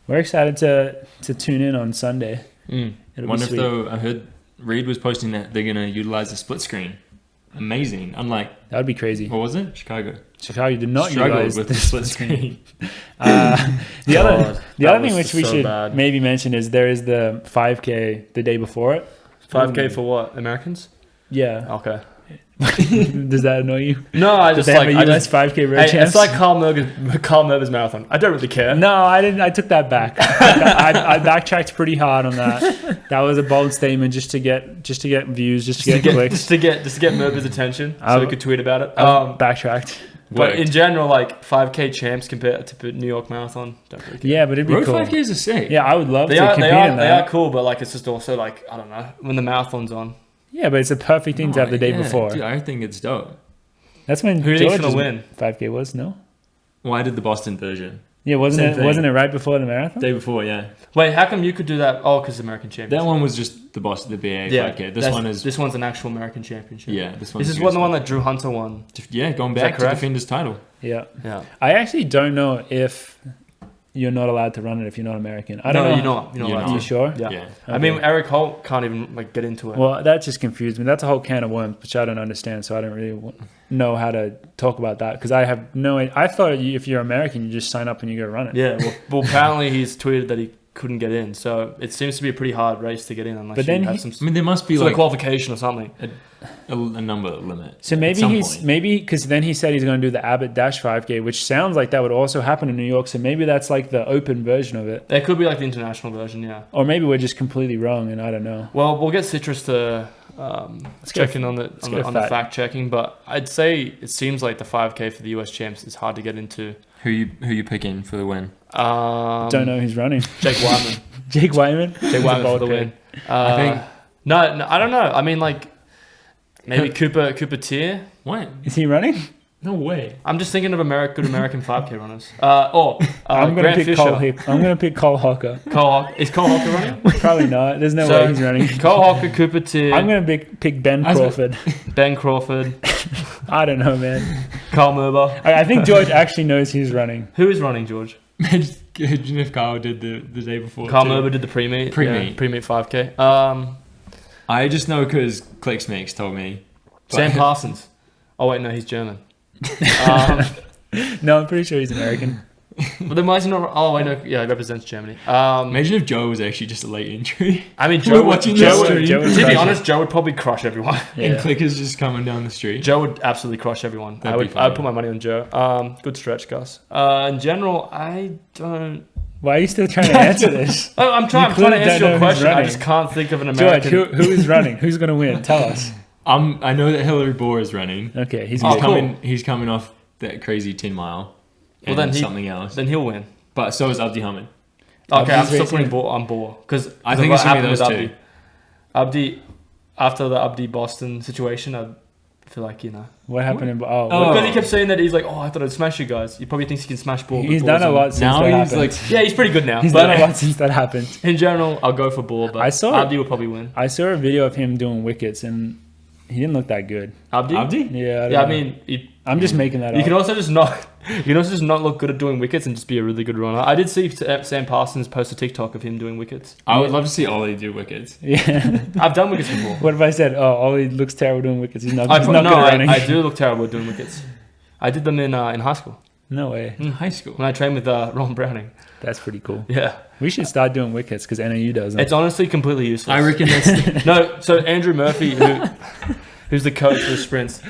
[SPEAKER 1] we're excited to tune in on Sunday.
[SPEAKER 3] I wonder if, though, I heard Reed was posting that they're going to utilize the split screen. Amazing. Unlike...
[SPEAKER 1] That would be crazy.
[SPEAKER 3] What was it? Chicago
[SPEAKER 1] did not utilize
[SPEAKER 3] with the split screen.
[SPEAKER 1] The other thing which we should maybe mention is there is the 5K the day before it.
[SPEAKER 2] 5K for what? Americans?
[SPEAKER 1] Yeah.
[SPEAKER 2] Okay.
[SPEAKER 1] Does that annoy you?
[SPEAKER 2] No, I just
[SPEAKER 1] like a US 5K road champs.
[SPEAKER 2] It's like Carl Merger's marathon. I don't really care.
[SPEAKER 1] No, I didn't. I took that back. I backtracked pretty hard on that. That was a bold statement just to get views, just to get clicks,
[SPEAKER 2] just to get Merger's attention, so we could tweet about it.
[SPEAKER 1] Backtracked.
[SPEAKER 2] But in general, like 5K champs compared to New York Marathon, don't really care.
[SPEAKER 1] Yeah, but it'd be
[SPEAKER 3] Road
[SPEAKER 1] cool.
[SPEAKER 3] 5Ks are sick.
[SPEAKER 1] Yeah, I would love to compete in that.
[SPEAKER 2] They are cool, but like it's just also like, I don't know, when the marathon's on.
[SPEAKER 1] Yeah, but it's a perfect thing to have the day before.
[SPEAKER 3] Dude, I think it's dope.
[SPEAKER 1] That's when
[SPEAKER 2] Who
[SPEAKER 1] George's
[SPEAKER 2] gonna win?
[SPEAKER 1] 5K was, no?
[SPEAKER 3] Well, I did the Boston version.
[SPEAKER 1] Yeah, wasn't it right before the marathon?
[SPEAKER 3] Day before, yeah.
[SPEAKER 2] Wait, how come you could do that? Oh, because American Championship.
[SPEAKER 3] That one was just the Boston, the BA 5K.
[SPEAKER 2] This one's an actual American Championship.
[SPEAKER 3] Yeah,
[SPEAKER 2] this is the one that Drew Hunter won.
[SPEAKER 3] Yeah, going back to defend his title.
[SPEAKER 1] Yeah.
[SPEAKER 2] Yeah.
[SPEAKER 1] I actually don't know if you're not allowed to run it if you're not American. I don't know.
[SPEAKER 2] You're not. You're not.
[SPEAKER 1] Are you sure?
[SPEAKER 2] Yeah.
[SPEAKER 3] Okay.
[SPEAKER 2] I mean, Eric Holt can't even like get into it.
[SPEAKER 1] Well, that just confused me. That's a whole can of worms, which I don't understand. So I don't really know how to talk about that because I have no. I thought if you're American, you just sign up and you go run it.
[SPEAKER 2] Yeah. Well, apparently he's tweeted that he couldn't get in. So it seems to be a pretty hard race to get in unless
[SPEAKER 1] But then
[SPEAKER 2] you have some
[SPEAKER 3] I mean, there must be
[SPEAKER 2] sort
[SPEAKER 3] like
[SPEAKER 2] of qualification or something.
[SPEAKER 3] a number limit.
[SPEAKER 1] So
[SPEAKER 3] at
[SPEAKER 1] maybe
[SPEAKER 3] some
[SPEAKER 1] he's
[SPEAKER 3] point.
[SPEAKER 1] maybe because then he said he's going to do the Abbott Dash 5K, which sounds like that would also happen in New York. So maybe that's like the open version of it,
[SPEAKER 2] There could be like the international version, yeah.
[SPEAKER 1] or maybe we're just completely wrong, and I don't know.
[SPEAKER 2] Well, we'll get Citrus to check in on the fact checking, but I'd say it seems like the 5K for the US champs is hard to get into.
[SPEAKER 3] Who you picking for the win?
[SPEAKER 1] Don't know who's running.
[SPEAKER 2] Jake Wyman.
[SPEAKER 1] Jake Wyman.
[SPEAKER 2] Jake Wyman for the win.
[SPEAKER 3] I think.
[SPEAKER 2] No, I don't know. I mean, like maybe Cooper Tier.
[SPEAKER 3] What?
[SPEAKER 1] Is he running?
[SPEAKER 3] No way.
[SPEAKER 2] I'm just thinking of good American 5K runners.
[SPEAKER 1] I'm
[SPEAKER 2] Grant
[SPEAKER 1] gonna pick
[SPEAKER 2] Fisher.
[SPEAKER 1] I'm gonna pick Cole Hawker.
[SPEAKER 2] Is Cole Hawker running?
[SPEAKER 1] Probably not. There's no
[SPEAKER 2] So,
[SPEAKER 1] way he's running.
[SPEAKER 2] Cole Hawker, Cooper Tier.
[SPEAKER 1] I'm gonna pick Ben Crawford.
[SPEAKER 2] Ben Crawford.
[SPEAKER 1] I don't know, man.
[SPEAKER 2] Carl Merber.
[SPEAKER 1] I think George actually knows he's running.
[SPEAKER 2] Who is running, George?
[SPEAKER 3] Imagine if Kyle did the day before.
[SPEAKER 2] Carl
[SPEAKER 3] too.
[SPEAKER 2] Merber did the pre-meet.
[SPEAKER 3] Pre-meet.
[SPEAKER 2] Yeah, pre-meet 5K.
[SPEAKER 3] I just know because ClickSmix told me.
[SPEAKER 2] Sam Parsons. Oh wait, no, he's German.
[SPEAKER 1] No, I'm pretty sure he's American.
[SPEAKER 2] But then why is he not? Oh wait, no, yeah, he represents Germany.
[SPEAKER 3] Imagine if Joe was actually just a late injury.
[SPEAKER 2] I mean,
[SPEAKER 3] We're watching this stream.
[SPEAKER 1] Joe would
[SPEAKER 2] to be
[SPEAKER 1] crush
[SPEAKER 2] honest, Joe would probably crush everyone.
[SPEAKER 3] And
[SPEAKER 1] Yeah.
[SPEAKER 3] Clicker's just coming down the street.
[SPEAKER 2] Joe would absolutely crush everyone.
[SPEAKER 3] That'd be
[SPEAKER 2] I would
[SPEAKER 3] funny.
[SPEAKER 2] put my money on Joe. Good stretch, Gus. In general, I don't.
[SPEAKER 1] Why are you still trying to answer this?
[SPEAKER 2] Oh, I'm trying to
[SPEAKER 1] clearly
[SPEAKER 2] answer
[SPEAKER 1] don't
[SPEAKER 2] your
[SPEAKER 1] know who's
[SPEAKER 2] question. I
[SPEAKER 1] running.
[SPEAKER 2] just can't think of an
[SPEAKER 1] George,
[SPEAKER 2] American.
[SPEAKER 1] who is running? Who's gonna win? Tell us.
[SPEAKER 3] I know that Hillary Bohr is running.
[SPEAKER 1] Okay, he's
[SPEAKER 2] Oh,
[SPEAKER 1] good.
[SPEAKER 2] cool.
[SPEAKER 3] He's coming off that crazy 10 mile.
[SPEAKER 2] Well,
[SPEAKER 3] And
[SPEAKER 2] then
[SPEAKER 3] something else.
[SPEAKER 2] Then he'll win.
[SPEAKER 3] But so is Abdi Hamid.
[SPEAKER 2] Okay, I'm
[SPEAKER 1] Abdi's
[SPEAKER 2] still
[SPEAKER 1] racing.
[SPEAKER 2] putting Bohr on Bohr because
[SPEAKER 3] I think it's gonna be those two.
[SPEAKER 2] Abdi, after the Abdi Boston situation, I feel like
[SPEAKER 1] What happened in?
[SPEAKER 3] Oh.
[SPEAKER 2] because he kept saying that he's like, oh, I thought I'd smash you guys. He probably thinks he can smash Bohr.
[SPEAKER 1] He's
[SPEAKER 2] but
[SPEAKER 1] done
[SPEAKER 2] Bohr's
[SPEAKER 1] a
[SPEAKER 2] on-
[SPEAKER 1] lot since
[SPEAKER 3] Now
[SPEAKER 1] that
[SPEAKER 3] he's
[SPEAKER 1] happened.
[SPEAKER 3] like,
[SPEAKER 2] Yeah, he's pretty good now.
[SPEAKER 1] He's
[SPEAKER 2] but
[SPEAKER 1] done a lot since that happened.
[SPEAKER 2] in general, I'll go for Bohr. But
[SPEAKER 1] I saw-
[SPEAKER 2] Abdi will probably win.
[SPEAKER 1] I saw a video of him doing wickets, and he didn't look that good.
[SPEAKER 2] Abdi?
[SPEAKER 3] Abdi?
[SPEAKER 1] Yeah, I don't
[SPEAKER 2] Yeah, I
[SPEAKER 1] know.
[SPEAKER 2] mean,
[SPEAKER 1] I'm just making that
[SPEAKER 2] you
[SPEAKER 1] up.
[SPEAKER 2] can also just not. You can also just not look good at doing wickets and just be a really good runner. I did see Sam Parsons post a TikTok of him doing wickets.
[SPEAKER 3] I would love to see Ollie do wickets.
[SPEAKER 1] Yeah.
[SPEAKER 2] I've done wickets before.
[SPEAKER 1] What if I said, "Oh, Ollie looks terrible doing wickets. He's not
[SPEAKER 2] No,
[SPEAKER 1] good at running."
[SPEAKER 2] I do look terrible at doing wickets. I did them in high school
[SPEAKER 1] No way.
[SPEAKER 3] In high school.
[SPEAKER 2] when I trained with Ron Browning.
[SPEAKER 1] That's pretty cool.
[SPEAKER 2] Yeah,
[SPEAKER 1] We should start doing wickets because NAU does them.
[SPEAKER 2] it's honestly completely useless.
[SPEAKER 3] I reckon that's
[SPEAKER 2] No, so Andrew Murphy, who's the coach for the sprints,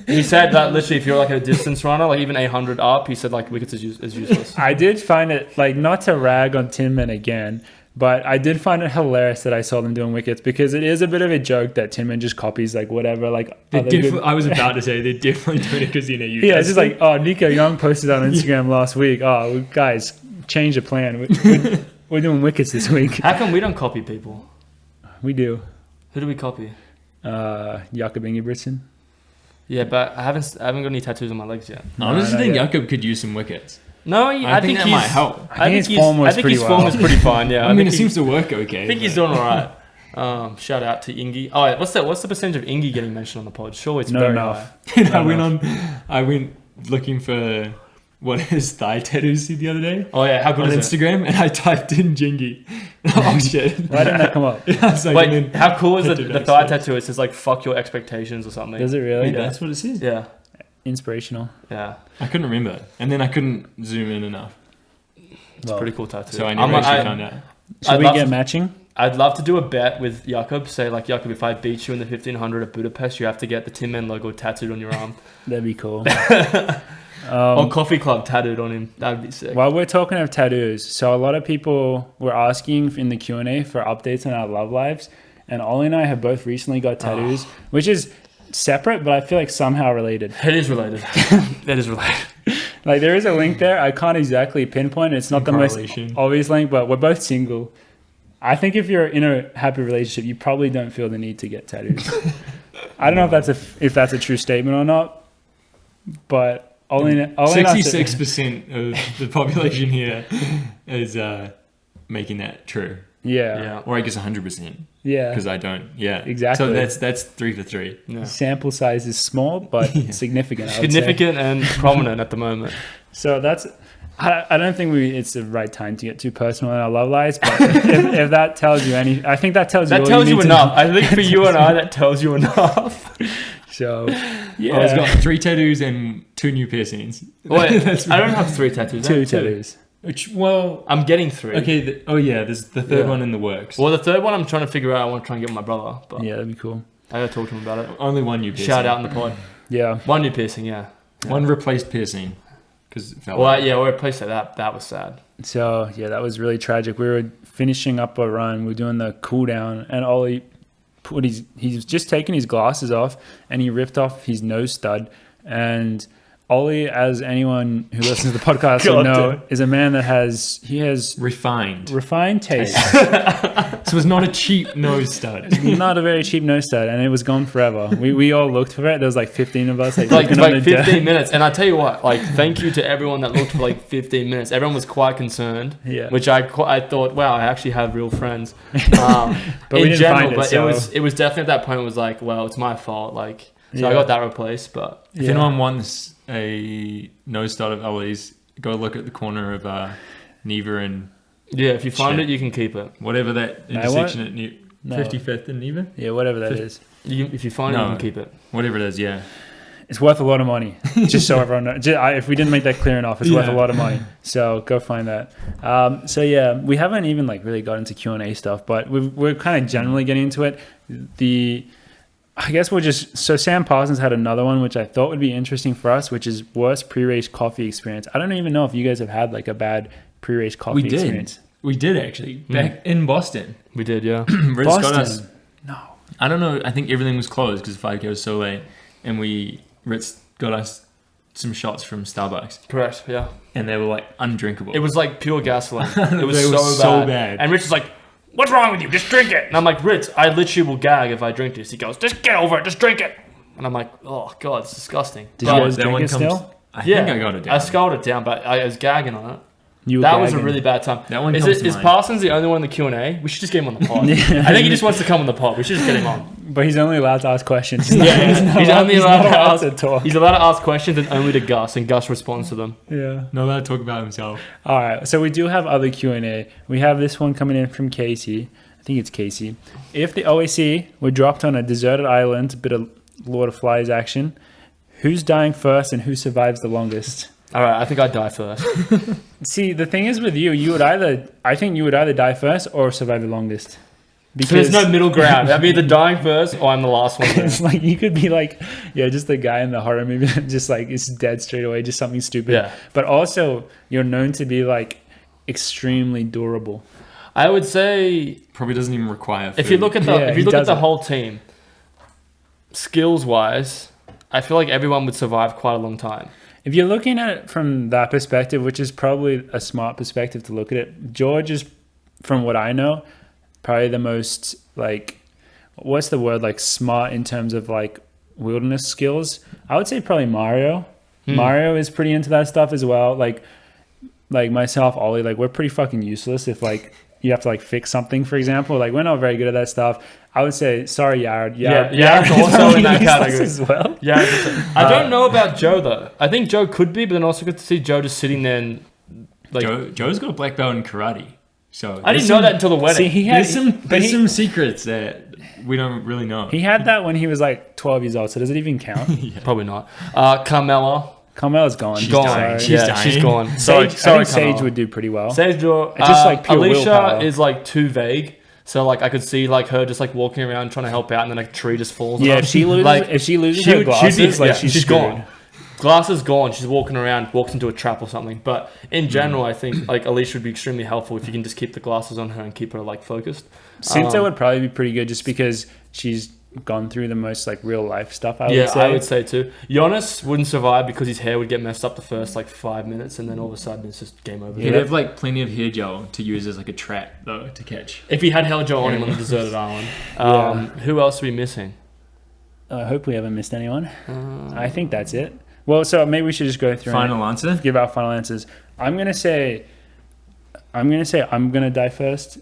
[SPEAKER 2] he said that literally if you're like a distance runner, like even 800 up, he said like wickets is useless.
[SPEAKER 1] I did find it, like, not to rag on Tinman again, but I did find it hilarious that I saw them doing wickets because it is a bit of a joke that Tinman just copies like whatever, like
[SPEAKER 3] they're
[SPEAKER 1] other good-
[SPEAKER 3] I was about to say they're definitely doing it because NAU.
[SPEAKER 1] Yeah, it's just like, oh, Nico Young posted on Instagram last week. Oh, guys, change the plan. We're doing wickets this week.
[SPEAKER 2] How come we don't copy people?
[SPEAKER 1] We do.
[SPEAKER 2] Who do we copy?
[SPEAKER 1] Jakob Ingebrigtsen.
[SPEAKER 2] Yeah, but I haven't got any tattoos on my legs yet.
[SPEAKER 3] I honestly
[SPEAKER 1] No,
[SPEAKER 3] think
[SPEAKER 1] yeah.
[SPEAKER 3] Jakob could use some wickets.
[SPEAKER 2] No,
[SPEAKER 3] I think that
[SPEAKER 2] he's,
[SPEAKER 3] might help.
[SPEAKER 1] I think his form was pretty
[SPEAKER 2] his form
[SPEAKER 1] well.
[SPEAKER 2] is pretty fine. Yeah,
[SPEAKER 3] I mean,
[SPEAKER 2] think
[SPEAKER 3] it seems to work okay.
[SPEAKER 2] I think he's doing all right. Shout out to Ingy. Oh, wait, what's the percentage of Ingy getting mentioned on the pod? Sure, it's
[SPEAKER 1] Not
[SPEAKER 2] very
[SPEAKER 1] enough.
[SPEAKER 2] high.
[SPEAKER 3] I went looking for what his thigh tattoos the other day
[SPEAKER 2] Oh yeah, how good
[SPEAKER 3] on
[SPEAKER 2] is it?
[SPEAKER 3] Instagram, and I typed in Jingy. Oh shit!
[SPEAKER 1] Why didn't that come up?
[SPEAKER 3] I was like,
[SPEAKER 2] Wait,
[SPEAKER 3] and then-
[SPEAKER 2] how cool is
[SPEAKER 3] I
[SPEAKER 2] the
[SPEAKER 3] did
[SPEAKER 2] thigh
[SPEAKER 3] accident.
[SPEAKER 2] tattoo? It says like "fuck your expectations" or something.
[SPEAKER 1] Does it really?
[SPEAKER 3] Wait, that's what it says.
[SPEAKER 2] Yeah,
[SPEAKER 1] Inspirational.
[SPEAKER 2] yeah.
[SPEAKER 3] I couldn't remember, and then I couldn't zoom in enough,
[SPEAKER 2] It's a pretty cool tattoo.
[SPEAKER 3] so I never actually found out.
[SPEAKER 1] Should
[SPEAKER 2] I'd
[SPEAKER 1] we
[SPEAKER 2] love
[SPEAKER 1] get
[SPEAKER 2] to-
[SPEAKER 1] matching?
[SPEAKER 2] I'd love to do a bet with Jakob. Say like Jakob, if I beat you in the 1500 at Budapest, you have to get the Tin Man logo tattooed on your arm,
[SPEAKER 1] That'd be cool.
[SPEAKER 2] or Coffee Club tattooed on him. That'd be sick.
[SPEAKER 1] While we're talking of tattoos, so a lot of people were asking in the Q&A for updates on our love lives, and Ollie and I have both recently got tattoos, which is separate, but I feel like somehow related.
[SPEAKER 2] It is related. That is related.
[SPEAKER 1] Like, there is a link there. I can't exactly pinpoint. It's not the most
[SPEAKER 3] Correlation.
[SPEAKER 1] obvious link, but we're both single. I think if you're in a happy relationship, you probably don't feel the need to get tattoos. I don't know if that's a true statement or not, but Ollie and I said-
[SPEAKER 3] 66% of the population here is making that true,
[SPEAKER 1] Yeah.
[SPEAKER 2] Yeah.
[SPEAKER 3] or I guess 100%.
[SPEAKER 1] Yeah.
[SPEAKER 3] Because I don't. Yeah,
[SPEAKER 1] Exactly.
[SPEAKER 3] So that's 3 for 3.
[SPEAKER 2] Yeah.
[SPEAKER 1] Sample size is small, but significant. I would say.
[SPEAKER 2] Significant and prominent at the moment.
[SPEAKER 1] So that's. I don't think it's the right time to get too personal in our love lives, but if that tells you any, I think that tells you.
[SPEAKER 2] That
[SPEAKER 1] all
[SPEAKER 2] tells you
[SPEAKER 1] need to
[SPEAKER 2] enough. I think for you and I, that tells you enough.
[SPEAKER 1] So,
[SPEAKER 3] I've
[SPEAKER 1] yeah,
[SPEAKER 3] got 3 tattoos and 2 new piercings.
[SPEAKER 2] Wait,
[SPEAKER 3] That's
[SPEAKER 2] I don't have 3 tattoos. I
[SPEAKER 1] two
[SPEAKER 2] have
[SPEAKER 1] tattoos.
[SPEAKER 2] I'm getting 3.
[SPEAKER 3] Okay. There's the third one in the works.
[SPEAKER 2] Well, the third one I'm trying to figure out. I want to try and get with my brother. But
[SPEAKER 1] Yeah, that'd be cool.
[SPEAKER 2] I gotta talk to him about it.
[SPEAKER 3] Only one new piercing.
[SPEAKER 2] Shout out in the pod.
[SPEAKER 1] Yeah.
[SPEAKER 2] One new piercing, yeah.
[SPEAKER 3] One replaced piercing. Because
[SPEAKER 2] we replaced that. That was sad.
[SPEAKER 1] So yeah, that was really tragic. We were finishing up a run. We were doing the cool down, and Ollie he's just taking his glasses off, and he ripped off his nose stud. And Ollie, as anyone who listens to the podcast will know, is a man that has
[SPEAKER 3] refined
[SPEAKER 1] taste.
[SPEAKER 3] So it's not a cheap nose stud.
[SPEAKER 1] It's not a very cheap nose stud, and it was gone forever. We all looked for it. There was like 15 of us.
[SPEAKER 2] Like 15 minutes. And I tell you what, like, thank you to everyone that looked for like 15 minutes. Everyone was quite concerned.
[SPEAKER 1] Yeah.
[SPEAKER 2] Which I thought, wow, I actually have real friends.
[SPEAKER 1] But we didn't find it.
[SPEAKER 2] But
[SPEAKER 1] so.
[SPEAKER 2] it was definitely at that point, it was like, well, it's my fault. Like, so I got that replaced. But
[SPEAKER 3] if anyone wants a nose stud of Ollie's, go look at the corner of Neva and
[SPEAKER 2] if you find it, you can keep it.
[SPEAKER 3] Whatever that intersection at 55th and Neva.
[SPEAKER 1] Yeah, whatever that is.
[SPEAKER 2] If you find it, you can keep it.
[SPEAKER 3] Whatever it is, yeah.
[SPEAKER 1] It's worth a lot of money. Just so everyone knows. If we didn't make that clear enough, it's worth a lot of money. So go find that. So yeah, we haven't even like really got into Q&A stuff, but we're kind of generally getting into it. I guess so Sam Parsons had another one, which I thought would be interesting for us, which is worst pre-race coffee experience. I don't even know if you guys have had like a bad pre-race coffee experience.
[SPEAKER 3] We did actually. Back in Boston.
[SPEAKER 2] We did, yeah.
[SPEAKER 1] Boston? No.
[SPEAKER 3] I don't know. I think everything was closed because the 5K was so late. And Ritz got us some shots from Starbucks.
[SPEAKER 2] Correct, yeah.
[SPEAKER 3] And they were like undrinkable.
[SPEAKER 2] It was like pure gasoline. It was so bad. And Rich was like, what's wrong with you? Just drink it. And I'm like, Ritz, I literally will gag if I drink this. He goes, just get over it. Just drink it. And I'm like, oh, God, it's disgusting.
[SPEAKER 1] Did you guys drink it still?
[SPEAKER 3] I think I got it down.
[SPEAKER 2] I sculled it down, but I was gagging on it.
[SPEAKER 1] That
[SPEAKER 2] was a really bad time.
[SPEAKER 3] That one
[SPEAKER 2] is Parsons the only one in the Q&A? We should just get him on the pod. I think he just wants to come on the pod. We should just get him on.
[SPEAKER 1] But he's only allowed to ask questions.
[SPEAKER 2] He's only allowed to talk. He's allowed to ask questions and only to Gus, and Gus responds to them.
[SPEAKER 1] Yeah.
[SPEAKER 3] Not allowed to talk about himself.
[SPEAKER 1] All right. So we do have other Q&A. We have this one coming in from Casey. I think it's Casey. If the OAC were dropped on a deserted island, a bit of Lord of Flies action, who's dying first and who survives the longest?
[SPEAKER 2] All right, I think I'd die first.
[SPEAKER 1] See, the thing is with you, I think you would either die first or survive the longest.
[SPEAKER 2] Because there's no middle ground. I'm either dying first or I'm the last one there.
[SPEAKER 1] It's like you could be like, just the guy in the horror movie that just like is dead straight away, just something stupid.
[SPEAKER 2] Yeah.
[SPEAKER 1] But also, you're known to be like extremely durable.
[SPEAKER 2] I would say
[SPEAKER 3] probably doesn't even require food.
[SPEAKER 2] If you look at the whole team, skills wise, I feel like everyone would survive quite a long time.
[SPEAKER 1] If you're looking at it from that perspective, which is probably a smart perspective to look at it, George is, from what I know, probably the most like, what's the word, like smart in terms of like wilderness skills. I would say probably Mario. Mario is pretty into that stuff as well. Like myself, Ollie, like we're pretty fucking useless if like you have to like fix something, for example. Like we're not very good at that stuff. I would say, sorry, Yared.
[SPEAKER 2] Yared's also in that category
[SPEAKER 1] as well.
[SPEAKER 2] Yeah, I don't know about Joe though. I think Joe could be, but then also good to see Joe just sitting there and like.
[SPEAKER 3] Joe's got a black belt in karate, so
[SPEAKER 2] I didn't know that until the wedding.
[SPEAKER 1] See,
[SPEAKER 3] there's some secrets that we don't really know.
[SPEAKER 1] He had that when he was like 12 years old. So does it even count?
[SPEAKER 2] Yeah. Probably not. Carmella.
[SPEAKER 1] Carmella's gone.
[SPEAKER 2] She's gone. She's gone.
[SPEAKER 1] Sorry, I think Sage would do pretty well.
[SPEAKER 2] Sage,
[SPEAKER 1] just like pure
[SPEAKER 2] Alicia
[SPEAKER 1] willpower.
[SPEAKER 2] is like too vague. So like I could see like her just like walking around trying to help out, and then a tree just falls.
[SPEAKER 1] Yeah,
[SPEAKER 2] on her.
[SPEAKER 1] if she loses her glasses, she's
[SPEAKER 2] gone. Glasses gone. She's walking around, walks into a trap or something. But in general, I think like Alicia would be extremely helpful if you can just keep the glasses on her and keep her like focused.
[SPEAKER 1] Cinta would probably be pretty good just because she's gone through the most like real life stuff. I would say too. Giannis wouldn't survive because his hair would get messed up the first like 5 minutes, and then all of a sudden it's just game over.
[SPEAKER 3] He'd have like plenty of hair gel to use as like a trap though to catch.
[SPEAKER 2] If he had hair gel on him on the deserted island. Who else are we missing?
[SPEAKER 1] I hope we haven't missed anyone. I think that's it. Well, so maybe we should just go through
[SPEAKER 3] final answer.
[SPEAKER 1] Give our final answers. I'm gonna say I'm gonna die first,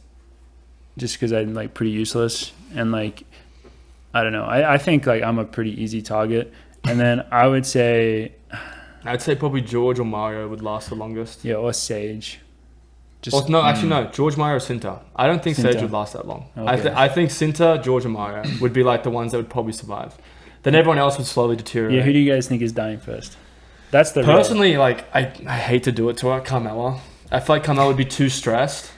[SPEAKER 1] just because I'm like pretty useless and like. I don't know. I think like I'm a pretty easy target. And then I would say
[SPEAKER 2] probably George or Mario would last the longest.
[SPEAKER 1] Yeah, or Sage.
[SPEAKER 2] No. George, Mario, Cinta. I don't think Sage would last that long. Okay. I think Cinta, George, and Mario would be like the ones that would probably survive. Then everyone else would slowly deteriorate.
[SPEAKER 1] Yeah, who do you guys think is dying first? That's the
[SPEAKER 2] personally, like I hate to do it to her, Carmella. I feel like Carmel would be too stressed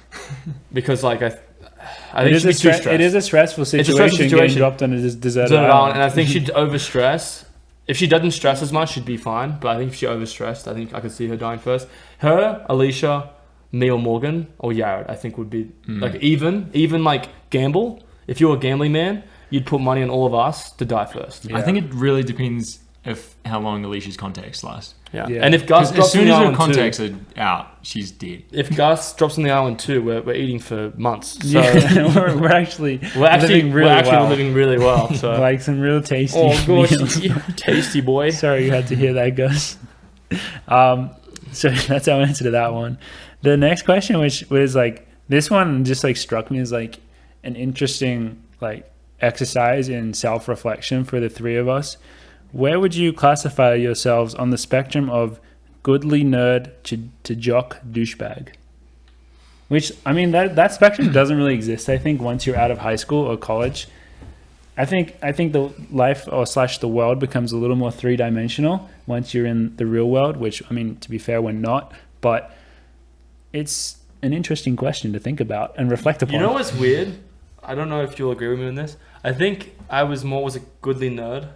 [SPEAKER 2] because like I think
[SPEAKER 1] it
[SPEAKER 2] she'd be too stressed.
[SPEAKER 1] It is a stressful situation, getting dropped on a deserted island.
[SPEAKER 2] And I think she'd overstress. If she doesn't stress as much, she'd be fine. But I think if she overstressed, I think I could see her dying first. Her, Alicia, me or Morgan or Yared, I think would be like even like gamble. If you're a gambling man, you'd put money on all of us to die first.
[SPEAKER 3] Yeah. I think it really depends if how long Alicia's contacts last.
[SPEAKER 2] Yeah. And if Gus drops
[SPEAKER 3] as soon
[SPEAKER 2] on the
[SPEAKER 3] as her
[SPEAKER 2] island
[SPEAKER 3] contacts
[SPEAKER 2] too,
[SPEAKER 3] are out, she's dead.
[SPEAKER 2] if Gus drops on the island too, we're eating for months. So
[SPEAKER 1] we're actually living really well.
[SPEAKER 2] So
[SPEAKER 1] like some real tasty
[SPEAKER 2] gosh,
[SPEAKER 1] meals.
[SPEAKER 2] tasty boy.
[SPEAKER 1] Sorry you had to hear that, Gus. So that's our answer to that one. The next question, which was like this one, just like struck me as like an interesting like exercise in self-reflection for the three of us. Where would you classify yourselves on the spectrum of goodly nerd to jock douchebag? Which, I mean, that spectrum doesn't really exist, I think, once you're out of high school or college. I think the life or / the world becomes a little more three-dimensional once you're in the real world, which, I mean, to be fair, we're not. But it's an interesting question to think about and reflect upon.
[SPEAKER 2] You know what's weird? I don't know if you'll agree with me on this. I think I was a goodly nerd.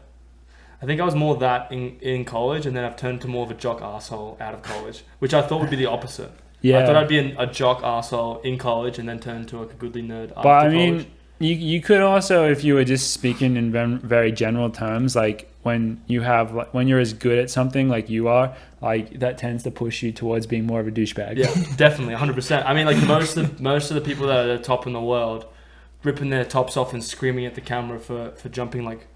[SPEAKER 2] I think I was more that in college, and then I've turned to more of a jock arsehole out of college, which I thought would be the opposite.
[SPEAKER 1] Yeah.
[SPEAKER 2] I thought I'd be a jock arsehole in college and then turn to like a goodly nerd after
[SPEAKER 1] college.
[SPEAKER 2] But I mean,
[SPEAKER 1] you could also, if you were just speaking in very general terms, like when you're as good at something like you are, like that tends to push you towards being more of a douchebag.
[SPEAKER 2] Yeah, definitely, 100%. I mean, like most of the people that are at the top in the world, ripping their tops off and screaming at the camera for jumping like,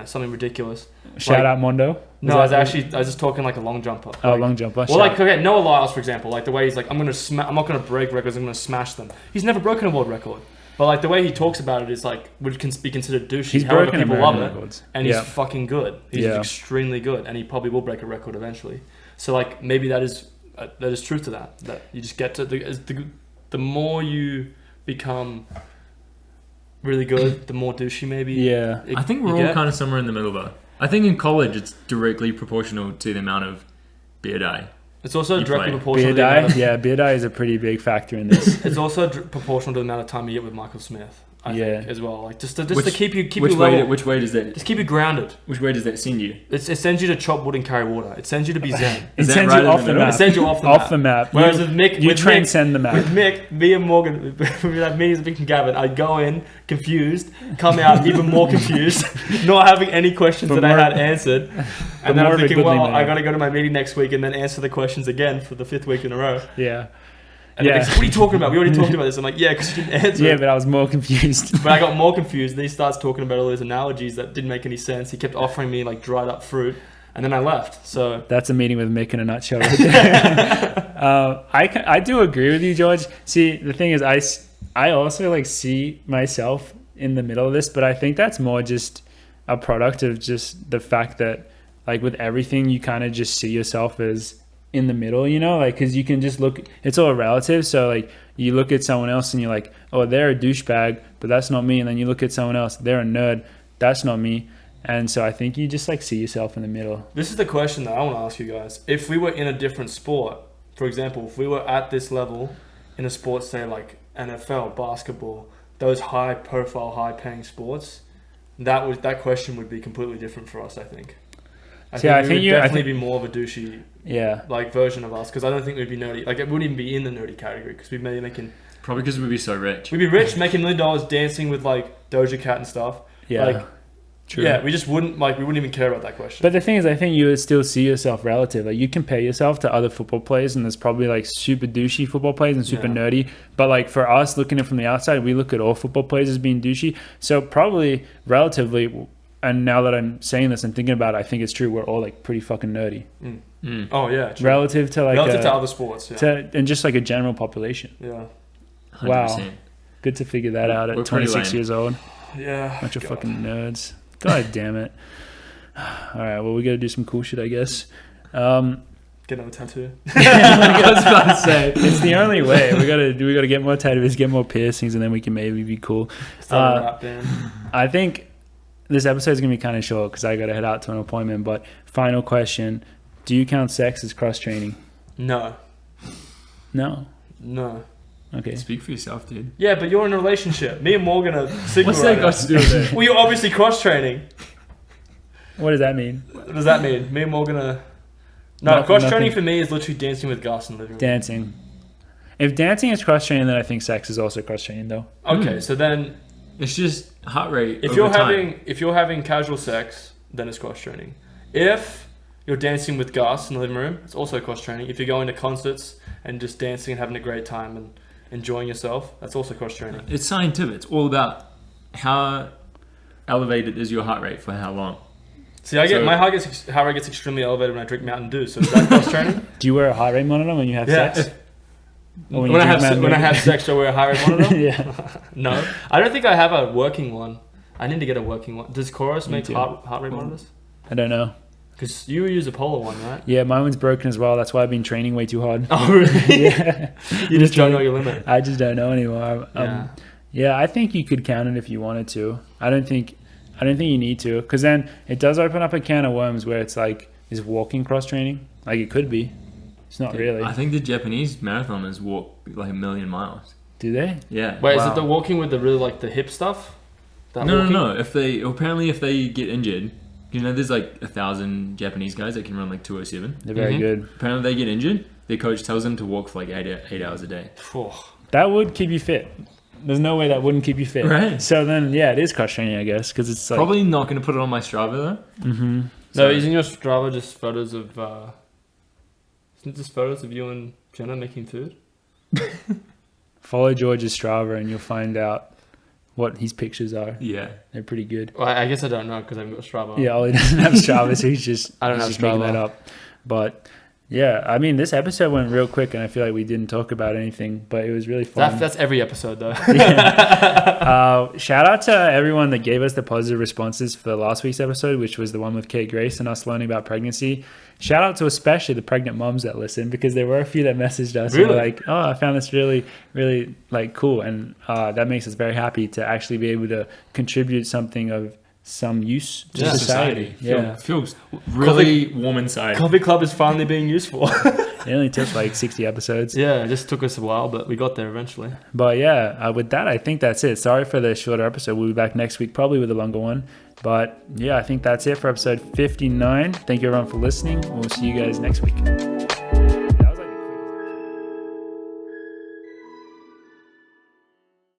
[SPEAKER 2] something ridiculous.
[SPEAKER 1] Shout out Mondo.
[SPEAKER 2] No, I was just talking like a long jumper.
[SPEAKER 1] Oh, long jumper.
[SPEAKER 2] Well, like, okay, Noah Lyles, for example, like the way he's like, I'm not going to break records, I'm going to smash them. He's never broken a world record. But like the way he talks about it is like, would be considered douchey.
[SPEAKER 1] He's
[SPEAKER 2] However,
[SPEAKER 1] broken
[SPEAKER 2] people
[SPEAKER 1] American
[SPEAKER 2] love
[SPEAKER 1] records.
[SPEAKER 2] It. And he's fucking good. He's extremely good. And he probably will break a record eventually. So like, maybe that is truth to that. That you just get to, the more you become really good, the more douchey maybe.
[SPEAKER 1] Yeah.
[SPEAKER 3] I think we're all kind of somewhere in the middle though. I think in college it's directly proportional to the amount of beer day.
[SPEAKER 2] It's also directly proportional to the amount of...
[SPEAKER 1] beer day is a pretty big factor in this.
[SPEAKER 2] It's also proportional to the amount of time you get with Michael Smith. I think as well, like just to keep you
[SPEAKER 3] level. Which way does that?
[SPEAKER 2] Just keep you grounded.
[SPEAKER 3] Which way does that send you?
[SPEAKER 2] It sends you to chop wood and carry water. It sends you to be zen.
[SPEAKER 1] It sends you off the map.
[SPEAKER 2] It sends you off the map. Whereas with Mick,
[SPEAKER 1] you transcend the map.
[SPEAKER 2] With Mick, me and Morgan, we had meetings with Mick and Gavin. I'd go in confused, come out even more confused, not having any questions that I had answered, and then I'm thinking, well, I got to go to my meeting next week and then answer the questions again for the 5th week in a row.
[SPEAKER 1] Yeah.
[SPEAKER 2] And what are you talking about? We already talked about this. I'm like, yeah, because you didn't answer.
[SPEAKER 1] Yeah, but I was more confused.
[SPEAKER 2] But I got more confused. Then he starts talking about all these analogies that didn't make any sense. He kept offering me like dried up fruit, and then I left. So
[SPEAKER 1] that's a meeting with Mick in a nutshell. Right there. I do agree with you, George. See, the thing is, I also like see myself in the middle of this, but I think that's more just a product of just the fact that like with everything, you kind of just see yourself as in the middle, like, because you can just look, it's all relative. So like you look at someone else and you're like, oh, they're a douchebag, but that's not me. And then you look at someone else, they're a nerd, that's not me. And so I think you just like see yourself in the middle.
[SPEAKER 2] This is the question that I want to ask you guys. If we were in a different sport, for example, if we were at this level in a sport, say like NFL, basketball, those high profile, high paying sports, that question would be completely different for us, I think. I think we would definitely be more of a douchey like version of us, because I don't think we'd be nerdy. Like it wouldn't even be in the nerdy category, because we'd be making...
[SPEAKER 3] Probably because we'd be so rich.
[SPEAKER 2] We'd be rich, making $1 million, dancing with like Doja Cat and stuff.
[SPEAKER 1] Yeah,
[SPEAKER 2] like, true. Yeah, we just wouldn't even care about that question.
[SPEAKER 1] But the thing is, I think you would still see yourself relative. Like you compare yourself to other football players, and there's probably like super douchey football players and super nerdy. But like for us, looking at it from the outside, we look at all football players as being douchey. So probably relatively... And now that I'm saying this and thinking about it, I think it's true. We're all like pretty fucking nerdy.
[SPEAKER 2] Oh yeah, true.
[SPEAKER 1] Relative to
[SPEAKER 2] other sports,
[SPEAKER 1] and just like a general population.
[SPEAKER 2] Yeah.
[SPEAKER 3] 100%.
[SPEAKER 1] Wow. Good to figure that out at 26 years old.
[SPEAKER 2] Yeah.
[SPEAKER 1] Bunch of fucking nerds. God damn it. All right. Well, we got to do some cool shit, I guess.
[SPEAKER 2] Get another tattoo.
[SPEAKER 1] I was about to say it's the only way. We gotta get more tattoos, get more piercings, and then we can maybe be cool.
[SPEAKER 2] Start a rap band.
[SPEAKER 1] I think this episode is going to be kind of short because I got to head out to an appointment. But final question, do you count sex as cross-training?
[SPEAKER 2] No.
[SPEAKER 1] No.
[SPEAKER 2] No.
[SPEAKER 1] Okay.
[SPEAKER 3] Speak for yourself, dude.
[SPEAKER 2] Yeah, but you're in a relationship. Me and Morgan are single.
[SPEAKER 3] What's that got to do with it?
[SPEAKER 2] Well, you're obviously cross-training.
[SPEAKER 1] What does that mean?
[SPEAKER 2] What does that mean? Me and Morgan are... No, cross-training for me is literally dancing with Gus in the living room.
[SPEAKER 1] Dancing. If dancing is cross-training, then I think sex is also cross-training, though.
[SPEAKER 2] Okay, so then...
[SPEAKER 3] It's just heart rate.
[SPEAKER 2] If you're having casual sex, then it's cross-training. If you're dancing with Gus in the living room, it's also cross-training. If you're going to concerts and just dancing and having a great time and enjoying yourself, that's also cross-training.
[SPEAKER 3] It's scientific. It's all about how elevated is your heart rate for how long.
[SPEAKER 2] See, my heart rate gets extremely elevated when I drink Mountain Dew. So is that cross-training?
[SPEAKER 1] Do you wear a heart rate monitor when you have sex?
[SPEAKER 2] When I have sex, I wear a heart rate monitor?
[SPEAKER 1] Yeah.
[SPEAKER 2] No. I don't think I have a working one. I need to get a working one. Does Chorus make heart rate monitors?
[SPEAKER 1] I don't know.
[SPEAKER 2] Because you use a Polar one, right?
[SPEAKER 1] Yeah, my one's broken as well. That's why I've been training way too hard.
[SPEAKER 2] Oh, really?
[SPEAKER 1] Yeah.
[SPEAKER 2] You just don't know your limit.
[SPEAKER 1] I just don't know anymore.
[SPEAKER 2] Yeah.
[SPEAKER 1] I think you could count it if you wanted to. I don't think you need to, because then it does open up a can of worms where it's like, is walking cross training? Like it could be. It's not really.
[SPEAKER 3] I think the Japanese marathoners walk like 1 million miles.
[SPEAKER 1] Do they?
[SPEAKER 3] Yeah.
[SPEAKER 2] Wait, is it the walking with the really like the hip stuff?
[SPEAKER 3] No. If they get injured, you know, there's like 1,000 Japanese guys that can run like 207.
[SPEAKER 1] They're very good.
[SPEAKER 3] Apparently, they get injured. Their coach tells them to walk for like 8 hours a day.
[SPEAKER 1] That would keep you fit. There's no way that wouldn't keep you fit.
[SPEAKER 3] Right.
[SPEAKER 1] So then, yeah, it is cross training, I guess, because it's like,
[SPEAKER 3] probably not going to put it on my Strava though.
[SPEAKER 1] Mm-hmm.
[SPEAKER 2] No, isn't your Strava just photos of? Isn't it just photos of you and Jenna making food?
[SPEAKER 1] Follow George's Strava and you'll find out what his pictures are.
[SPEAKER 3] Yeah.
[SPEAKER 1] They're pretty good.
[SPEAKER 2] Well, I guess I don't know because I haven't got Strava.
[SPEAKER 1] Yeah, Ollie doesn't have Strava, so he's just
[SPEAKER 2] I don't have
[SPEAKER 1] just making
[SPEAKER 2] Strava.
[SPEAKER 1] that up. But yeah, I mean, this episode went real quick, and I feel like we didn't talk about anything, but it was really fun.
[SPEAKER 2] That's every episode though.
[SPEAKER 1] Shout out to everyone that gave us the positive responses for last week's episode, which was the one with Kate Grace and us learning about pregnancy. Shout out to especially the pregnant moms that listen, because there were a few that messaged us and were like, oh, I found this really, really like cool. And that makes us very happy to actually be able to contribute something of some use to society. Yeah.
[SPEAKER 3] Feels really warm inside.
[SPEAKER 2] Coffee Club is finally being useful.
[SPEAKER 1] It only took like 60 episodes.
[SPEAKER 2] Yeah, it just took us a while, but we got there eventually.
[SPEAKER 1] But yeah, with that, I think that's it. Sorry for the shorter episode. We'll be back next week, probably with a longer one. But yeah, I think that's it for episode 59. Thank you everyone for listening. We'll see you guys next week.